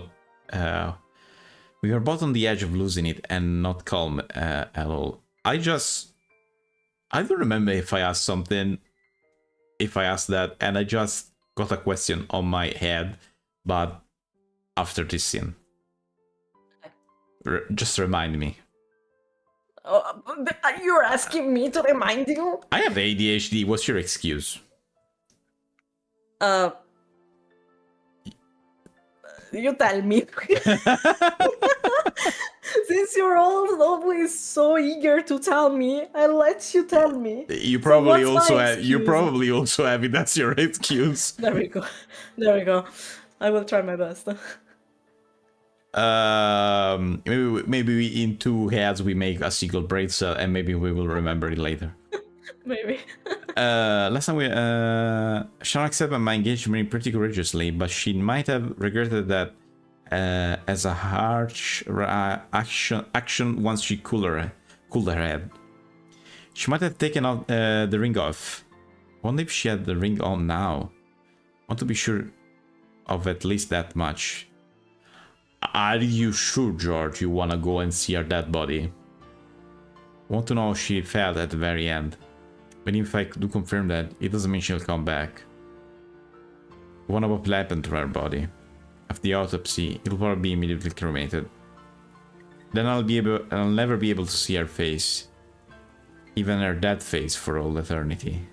both on the edge of losing it and not calm at all. I don't remember if I asked that, and I just got a question on my head, but after this scene. Just remind me. You're asking me to remind you? I have ADHD. What's your excuse? You tell me. Since you're always so eager to tell me, I'll let you tell me. You probably also have it. That's your excuse. There we go. I will try my best. Maybe in 2 heads we make a single brain cell and maybe we will remember it later. Maybe. Last time Shannon accepted my engagement pretty courageously, but she might have regretted that as a harsh action once she cooled her head. She might have taken out the ring off. I wonder if she had the ring on now. I want to be sure of at least that much. Are you sure, George, you wanna go and see her dead body? I want to know how she felt at the very end. But if I do confirm that, it doesn't mean she'll come back. I wonder what happened to her body. After the autopsy, it'll probably be immediately cremated. Then I'll never be able to see her face. Even her dead face for all eternity.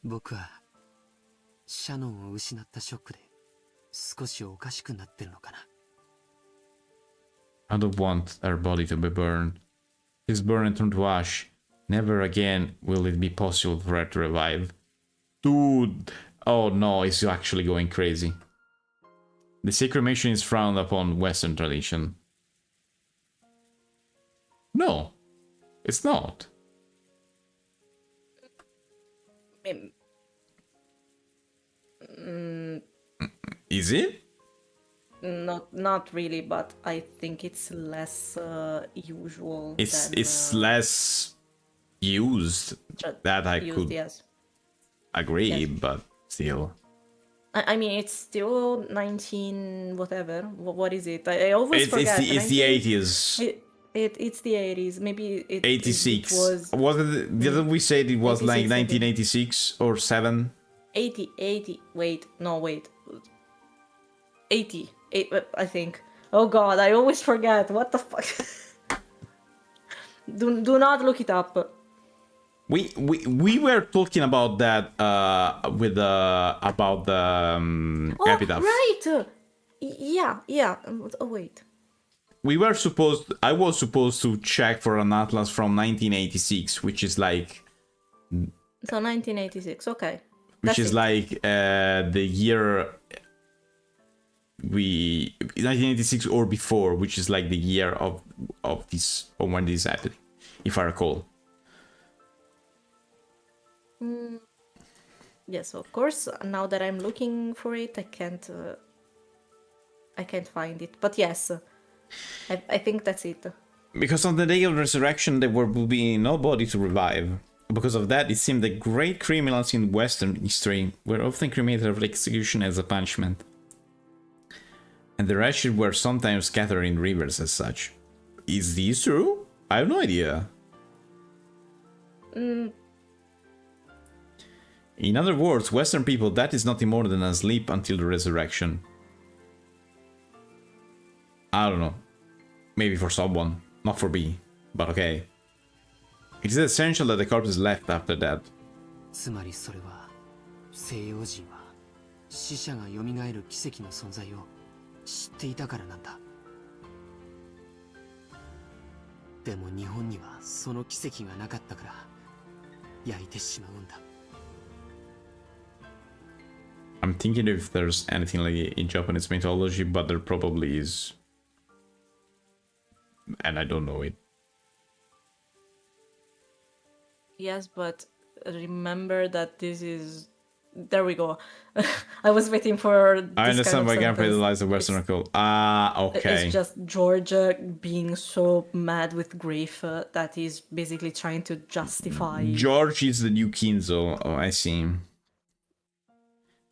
僕はシャノンを失ったショックで少しおかしくなってるのかな。I don't want her body to be burned. She's burned and turned to ash. Never again will it be possible for her to revive. Dude! Oh no, he's actually going crazy. The cremation is frowned upon Western tradition. No, it's not. Is it? Not really, but I think it's less usual. It's less used. That I could agree, yes. But still. I mean, it's still 19 whatever. What is it? I always forget. It's the 80s. It's the 80s. Maybe 86. It was it? Didn't we say it was like 1986 or 7? 80. Wait, no, wait. 80. I think. Oh god, I always forget. What the fuck? do not look it up. We were talking about that with about the epitaph. Right. Yeah. Oh wait. I was supposed to check for an atlas from 1986, which is like. So 1986. Okay. Which is like the year 1986 or before, which is like the year of this, or when this happened, if I recall. Yes, of course. Now that I'm looking for it, I can't find it. But yes, I think that's it. Because on the day of resurrection, there will be nobody to revive. Because of that, it seemed that great criminals in Western history were often cremated for execution as a punishment. And the wretched were sometimes scattered in rivers as such. Is this true? I have no idea. In other words, Western people, that is nothing more than a sleep until the resurrection. I don't know. Maybe for someone, not for me, but okay. It is essential that the corpse is left after that. つまりそれは西洋人は死者が蘇る奇跡の存在を知っていたからなんだ。でも日本にはその奇跡がなかったから焼いてしまうんだ。I'm thinking if there's anything like in Japanese mythology, but there probably is. And I don't know it. Yes, but remember that this is... There we go. I was waiting for this I understand why Gunpei lies the Western occult. Okay. It's just Georgia being so mad with grief that he's basically trying to justify... George is the new Kinzo. Oh, I see.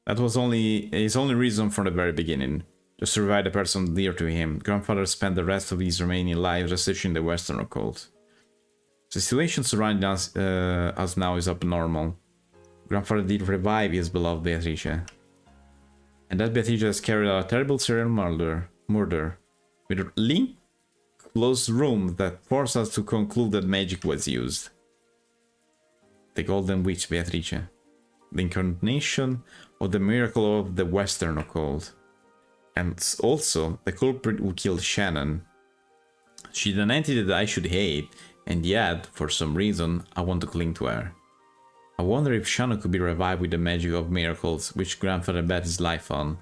That was his only reason from the very beginning. To survive the person dear to him. Grandfather spent the rest of his remaining life researching the Western occult. The situation surrounding us now is abnormal. Grandfather did revive his beloved Beatrice. And that Beatrice has carried out a terrible serial murder with a linked closed room that forced us to conclude that magic was used. The Golden Witch Beatrice. The incarnation of the miracle of the Western occult. And also the culprit who killed Shannon. She's an entity that I should hate, and yet, for some reason, I want to cling to her. I wonder if Shannon could be revived with the magic of miracles which Grandfather bet his life on.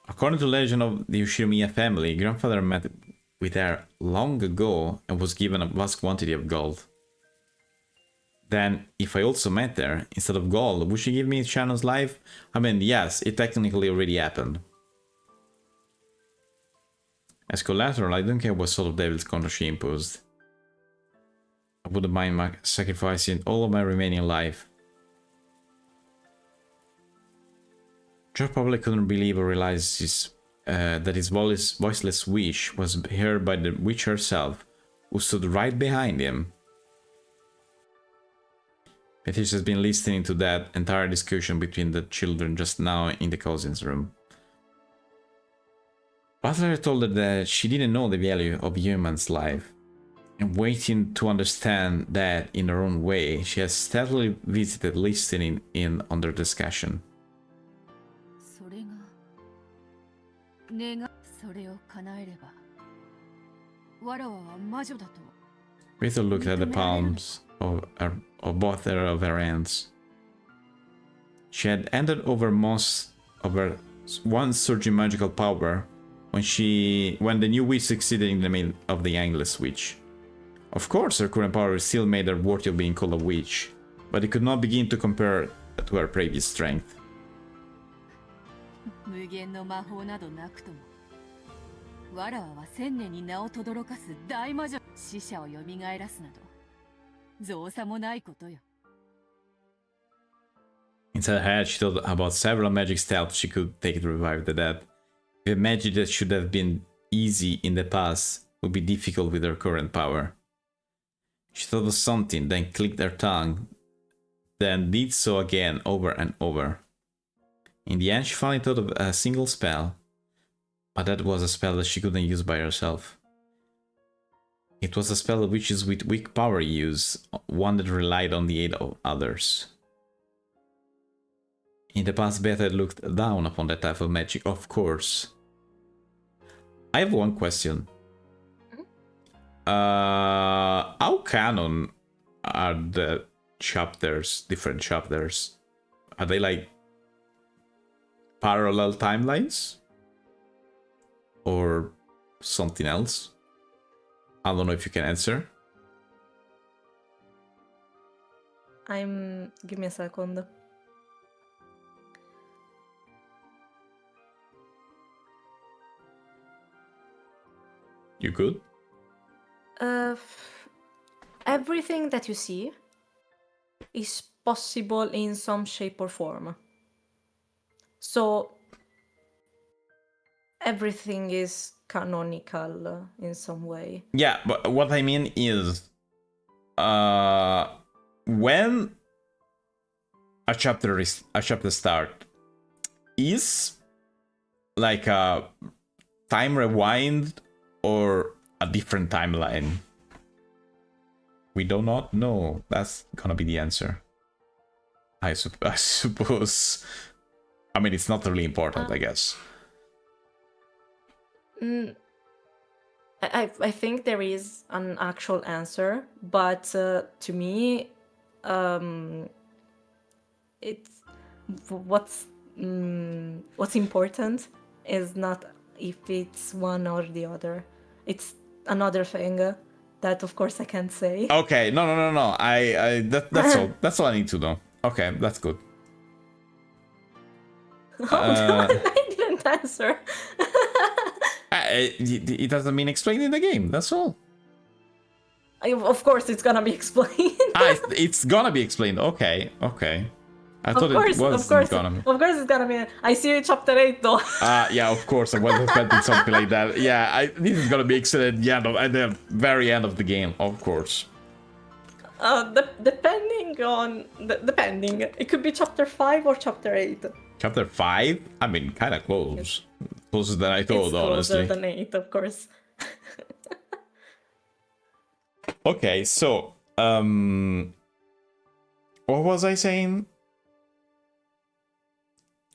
According to legend of the Ushirimiya family, Grandfather met with her long ago and was given a vast quantity of gold. Then, if I also met her, instead of gold, would she give me Shannon's life? I mean, yes, it technically already happened. As collateral, I don't care what sort of devil's contract she imposed. I wouldn't mind sacrificing all of my remaining life. George probably couldn't believe or realize that his voiceless wish was heard by the witch herself, who stood right behind him. Beatrice has been listening to that entire discussion between the children just now in the cousin's room. Butler told her that she didn't know the value of human's life, and waiting to understand that in her own way, she has steadily visited listening in on their discussion. Rita looked at the palms of both of her hands. She had handed over most of her once surging magical power when the new witch succeeded in the middle of the Endless Witch. Of course, her current power still made her worthy of being called a witch, but it could not begin to compare to her previous strength. Inside her head, she thought about several magic steps she could take to revive the dead. The magic that should have been easy in the past would be difficult with her current power. She thought of something, then clicked her tongue, then did so again over and over. In the end, she finally thought of a single spell, but that was a spell that she couldn't use by herself. It was a spell that witches with weak power use, one that relied on the aid of others. In the past, Beta had looked down upon that type of magic, of course. I have one question. How canon are the chapters, different chapters? Are they like parallel timelines? Or something else? I don't know if you can answer. Give me a second. You good? Everything that you see is possible in some shape or form. So everything is canonical in some way. Yeah, but what I mean is, when a chapter start, is like a time rewind or a different timeline? We do not know. That's gonna be the answer. I suppose. I mean, it's not really important, I guess. I think there is an actual answer, but to me, it's what's important is not if it's one or the other. It's another thing that, of course, I can't say. Okay, no. That's all. That's all I need to know. Okay, that's good. I didn't answer. It doesn't mean explained in the game. That's all. Of course, it's gonna be explained. It's gonna be explained. Okay. I thought it was gonna be. Of course, it's gonna be. I see you chapter 8 though. Yeah, of course. I was expecting something like that. Yeah, this is gonna be explained. Yeah, at the very end of the game, of course. Depending, it could be chapter 5 or chapter 8. Chapter 5? I mean, kind of close. Yes. Closer than I thought, it's honestly. Closer than 8, of course. Okay, so what was I saying?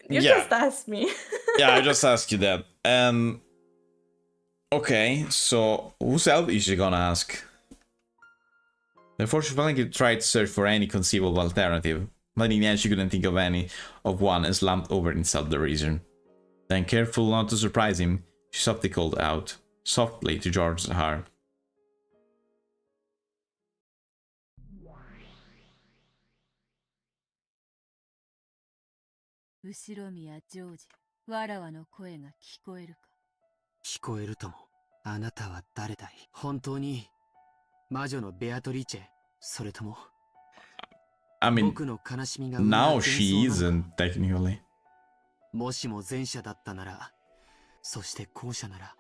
You just asked me. Yeah, I just asked you that. Okay, so whose else is she gonna ask? Therefore, she finally tried to search for any conceivable alternative, but in the end she couldn't think of any of one and slumped over in self-derision. Then, careful not to surprise him, she softly called out, softly to George's heart. I mean, now she isn't, technically. もしも前者だったなら、そして後者なら、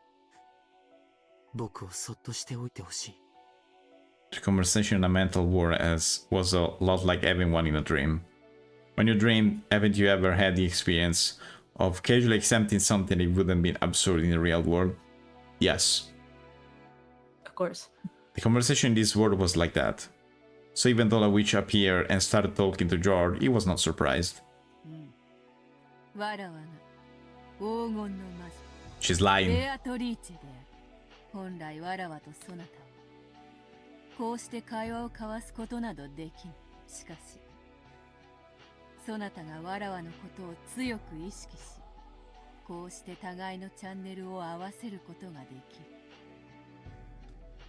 僕をそっとしておいてほしい。The conversation in a mental war was a lot like having one in a dream. When you dream, haven't you ever had the experience of casually accepting something that wouldn't be absurd in the real world? Yes. Of course. The conversation in this world was like that. So even though a witch appeared and started talking to George, he was not surprised. She's lying.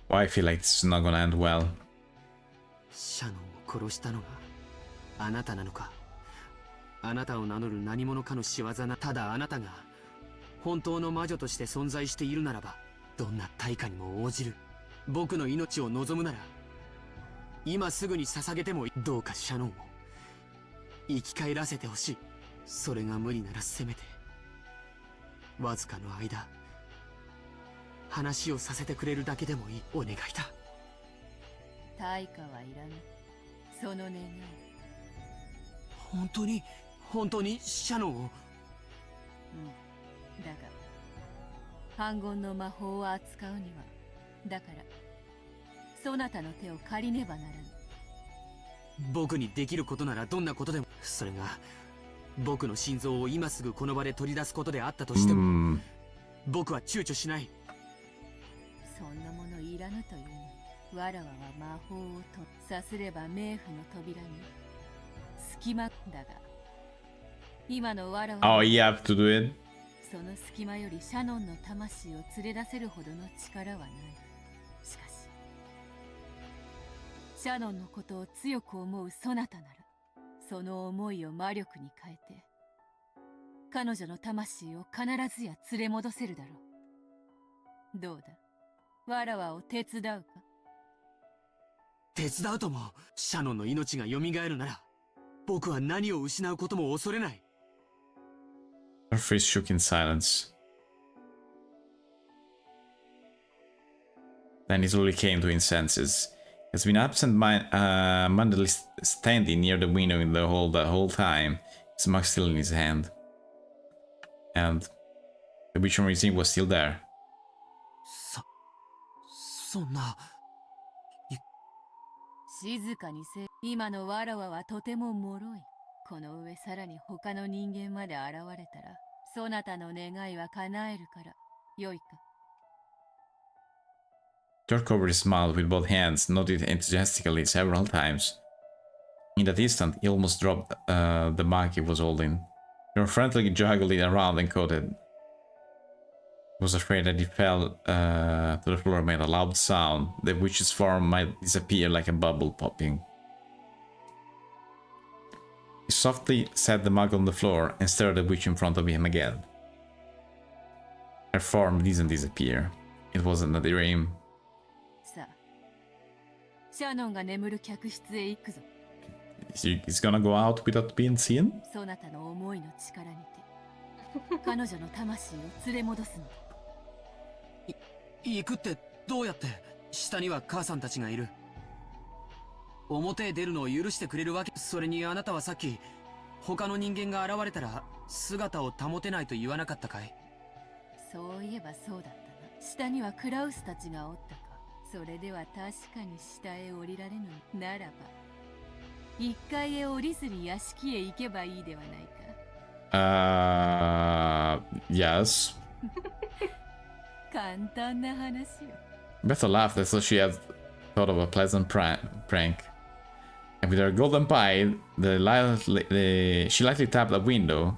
Why I feel like this is not gonna end well. シャノンを殺したのがあなたなのか。あなたを名乗る何者かの仕業な。ただあなたが本当の魔女として存在しているならば、どんな対価にも応じる。僕の命を望むなら今すぐに捧げてもいい。どうかシャノンを生き返らせてほしい。それが無理ならせめてわずかの間話をさせてくれるだけでもいい。お願いだ。対価はいらぬ。その願い。本当にシャノンを。だが反言の魔法を扱うにはだからそなたの手を借りねばならぬ。僕にできることならどんなことでも、それが僕の心臓を今すぐこの場で取り出すことであったとしても、僕は躊躇しない。そんなものいらぬというのに、わらわは魔法をとさすれば冥府の扉に隙間だが、今のわらわは Oh, you have to do it. その隙間よりシャノンの魂を連れ出せるほどの力はない。しかしシャノンのことを強く思うそなたなら、その思いを魔力に変えて彼女の魂を必ずや連れ戻せるだろう。どうだ、わらわを手伝うか？手伝うとも。シャノンの命が蘇るなら、僕は何を失うことも恐れない。Her face shook in silence. Then he slowly came to his senses. He has been absent-mindedly standing near the window in the hall that whole time, his mug still in his hand. And the witch from Museum was still there. そんな。静かにせ。今のわらわはとても脆い。この上さらに他の人間まで現れたら、そなたの願いは叶えるから、よいか。George covered his mouth with both hands, nodded enthusiastically several times. In that instant, he almost dropped the mug he was holding. George frantically juggled it around and caught it. He was afraid that he fell to the floor and made a loud sound. The witch's form might disappear like a bubble popping. He softly set the mug on the floor and stared at the witch in front of him again. Her form didn't disappear. It wasn't a dream. さあ、シャノンが眠る客室へ行くぞ。He's gonna go out without being seen? そなたの思いの力にて、彼女の魂を連れ戻すのだ。行くってどうやって？下には母さんたちがいる。表へ出るのを許してくれるわけ？それにあなたはさっき他の人間が現れたら姿を保てないと言わなかったかい？そういえばそうだったな。下にはクラウスたちがおったか。それでは確かに下へ降りられぬならば、1階へ降りずに屋敷へ行けばいいではないか。Yes. 簡単な話よ。Beth laughed as though she had thought of a pleasant prank. And with her golden pie, she lightly tapped a window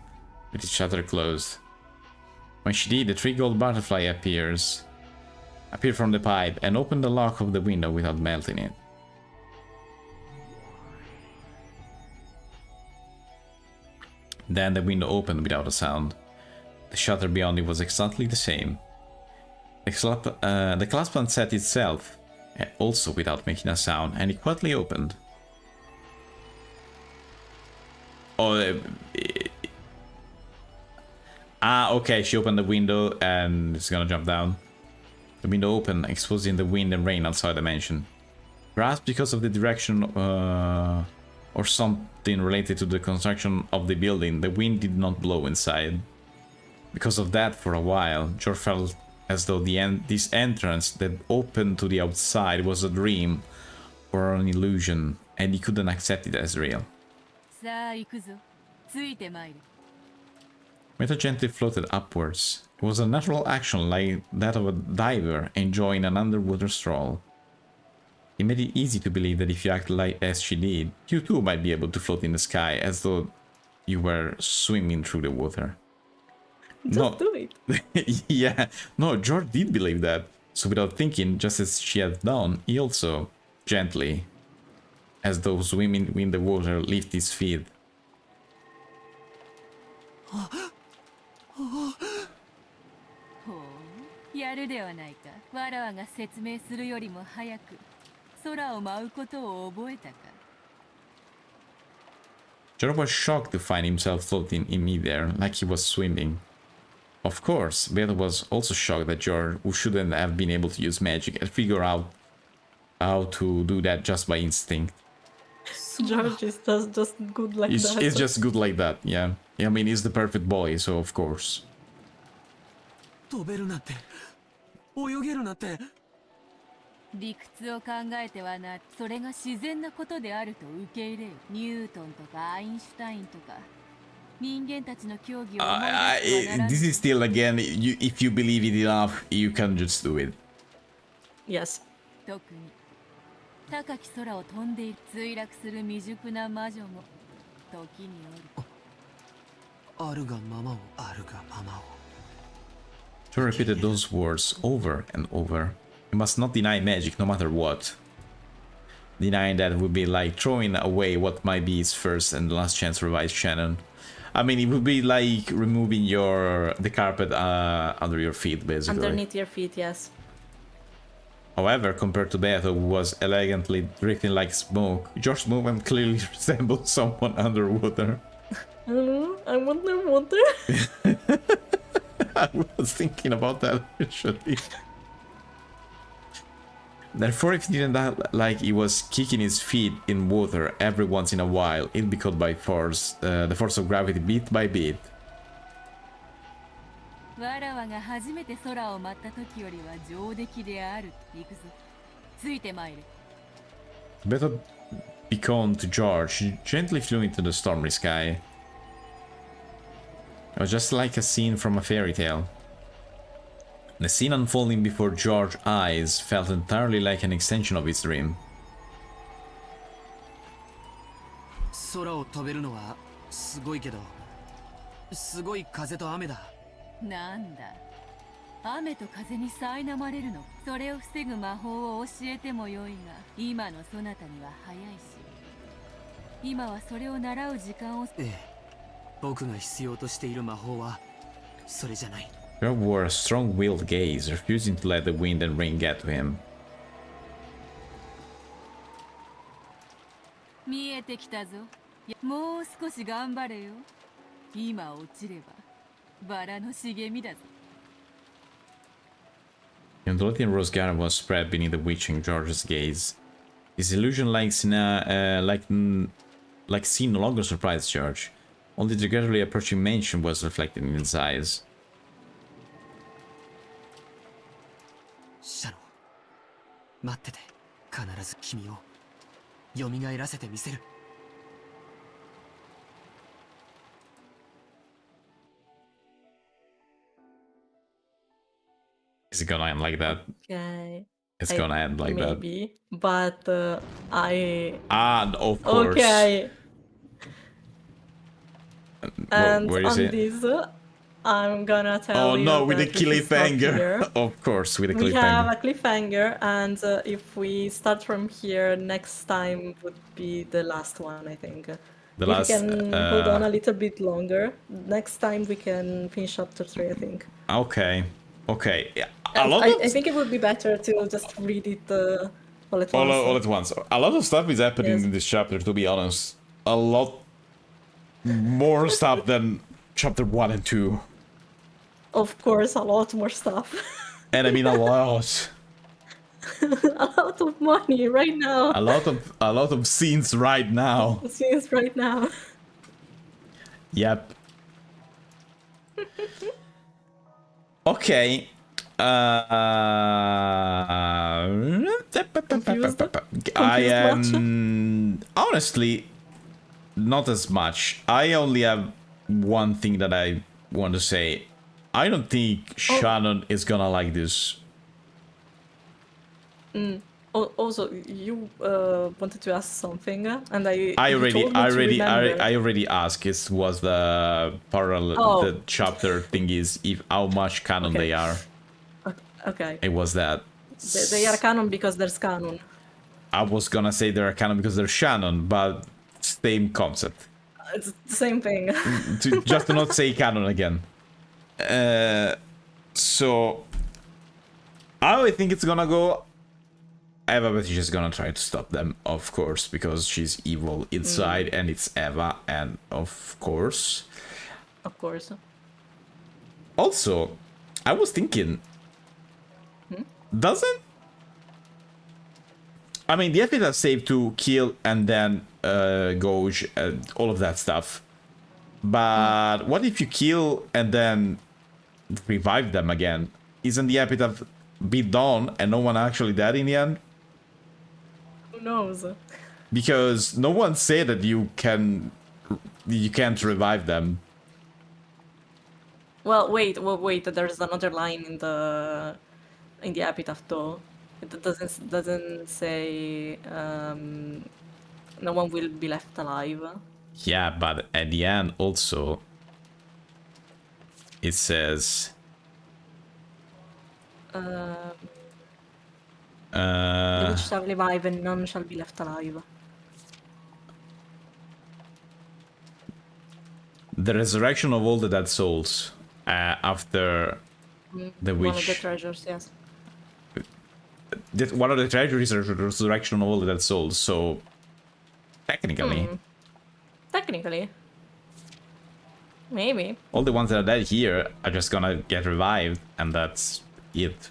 with its shutter closed. When she did, the 3 gold butterfly appeared from the pipe and opened the lock of the window without melting it. Then the window opened without a sound. The shutter beyond it was exactly the same. The clasp unset itself, also without making a sound, and it quietly opened. Oh, okay, she opened the window and it's gonna jump down. The window opened, exposing the wind and rain outside the mansion. Perhaps because of the direction or something related to the construction of the building, the wind did not blow inside. Because of that, for a while, George felt as though this entrance that opened to the outside was a dream or an illusion, and he couldn't accept it as real. Meta gently floated upwards. It was a natural action like that of a diver enjoying an underwater stroll. It made it easy to believe that if you acted like as she did, you too might be able to float in the sky as though you were swimming through the water. Just do it. Yeah, no, George did believe that. So without thinking, just as she had done, he also, gently, as though swimming in the water, lifted his feet. George was shocked to find himself floating in midair, like he was swimming. Of course, Beta was also shocked that George, who shouldn't have been able to use magic, had figured out how to do that just by instinct. George is just good like that. It's just good like that, yeah. I mean, he's the perfect boy, so of course. 飛べるなんて泳げるなんて理屈を考えてはな、それが自然なことであると受け入れよ。ニュートンとかアインシュタインとか人間たちの競技を思い出してはならぬ。 This is still, again, if you believe it enough, you can just do it. Yes. 特に高き空を飛んでいる墜落する未熟な魔女も時による。あるがままをあるがままを。 Joe repeated those words over and over. You must not deny magic no matter what. Denying that would be like throwing away what might be his first and last chance to revise Shannon. I mean, it would be like removing the carpet under your feet, basically. Underneath your feet, yes. However, compared to Beto, who was elegantly drifting like smoke, George's movement clearly resembled someone underwater. I don't know, I'm underwater. I was thinking about that actually. Therefore, if he didn't act like he was kicking his feet in water every once in a while, it'd be caught by force, the force of gravity bit by bit. わらわが初めて空を舞った時よりは上出来である。行くぞ。ついてまいれ。Beto beckoned to George. She gently flew into the stormy sky. It was just like a scene from a fairy tale. The scene unfolding before George's eyes felt entirely like an extension of his dream. 空を飛べるのはすごいけど、すごい風と雨だ。なんだ。雨と風に苛まれるの。それを防ぐ魔法を教えてもよいが、今のそなたには早いし、今はそれを習う時間を。ええ。僕が必要としている魔法はそれじゃない。Joe wore a strong-willed gaze, refusing to let the wind and rain get to him. 見えてきたぞ。もう少し頑張れよ。今落ちればバラの茂みだぞ。The undulating rose garden was spread beneath the witching George's gaze. This illusion like scene no longer surprised George. Only the gradually approaching mansion was reflected in his eyes. シャノン、待ってて。必ず君を蘇らせてみせる。Is it gonna end like that? Okay. It's gonna end like that. Maybe, but I... Ah, of course. Okay. And where is on it? this, I'm gonna tell you. Oh no, with the that this is not cliffhanger. here. Of course, with the We have cliffhanger. a cliffhanger, and if we start from here, next time would be the last one, I think. The If last. we can hold on a little bit longer, next time we can finish chapter 3, I think. Okay. Okay. Yeah. A And lot I of think it would be better to just read it all at once. all at once. A lot of stuff is happening Yes. in this chapter, to be honest. A lot more stuff than chapter 1 and 2. Of course, a lot more stuff. And I mean a lot. A lot of money right now. A lot of scenes right now. Scenes right now. Yep. Okay. Confused? I Confused am honestly not as much. I only have one thing that I want to say. I don't think Shannon is gonna like this. Also, you wanted to ask something, and I you told me to remember. already asked. It was the parallel, the chapter thing is if how much canon they are. Okay. It was that. They are canon because there's canon. I was gonna say they're canon because they're Shannon, but same concept. It's the same thing. Just to not say canon again. So how I think it's gonna go. Eva, but she's gonna try to stop them, of course, because she's evil inside, and it's Eva, and of course. Of course. Also, I was thinking, doesn't... I mean, the epic has saved to kill and then Gouge, all of that stuff. But what if you kill and then revive them again? Isn't the epitaph be done and no one actually died in the end? Who knows? Because no one said that you can't revive them. Well, wait. There's another line in the epitaph though. It doesn't say no one will be left alive. Yeah, but at the end also it says The which shall revive and none shall be left alive. the resurrection of all the dead souls after the One of the witch. treasures, yes. One of the treasures is the resurrection of all the dead souls, so technically Technically. Maybe. all the ones that are dead here are just gonna get revived, and that's it.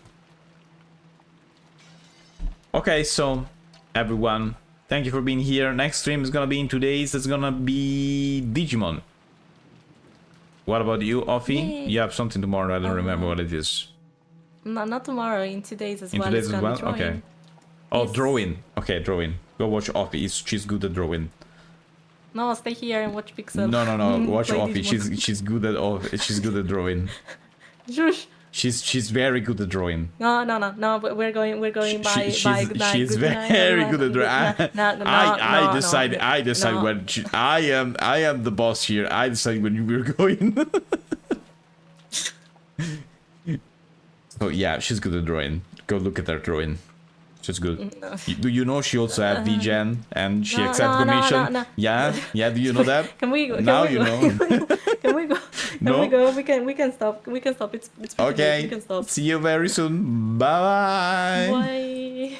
Okay, so everyone, thank you for being here. Next stream is gonna be in 2 days. It's gonna be Digimon. What about you, Offie? Yay. You have something tomorrow. I don't remember what it is. No, not tomorrow. In 2 days as In well. 2 days It's as gonna well? be drawing. Okay. Oh, Yes. drawing. Okay, drawing. Go watch Offie. She's good at drawing. No, stay here and watch Pixel. No. Watch Play Offie. Digimon. She's good at she's good at drawing. Shush. She's very good at drawing. No. But we're going by She's good night, she's good night, very everyone. good at drawing. No, I decide no. when I am the boss here. I decide when we're going. So yeah, she's good at drawing. Go look at her drawing. She's good. No. Do you know she also had VGen and she No, accepted no, commission? no. Yeah. Do you know that? Can we go? Now you know. Can we go? No? We go? We can stop. It's pretty Okay. late. We can stop. See you very soon. Bye. Bye.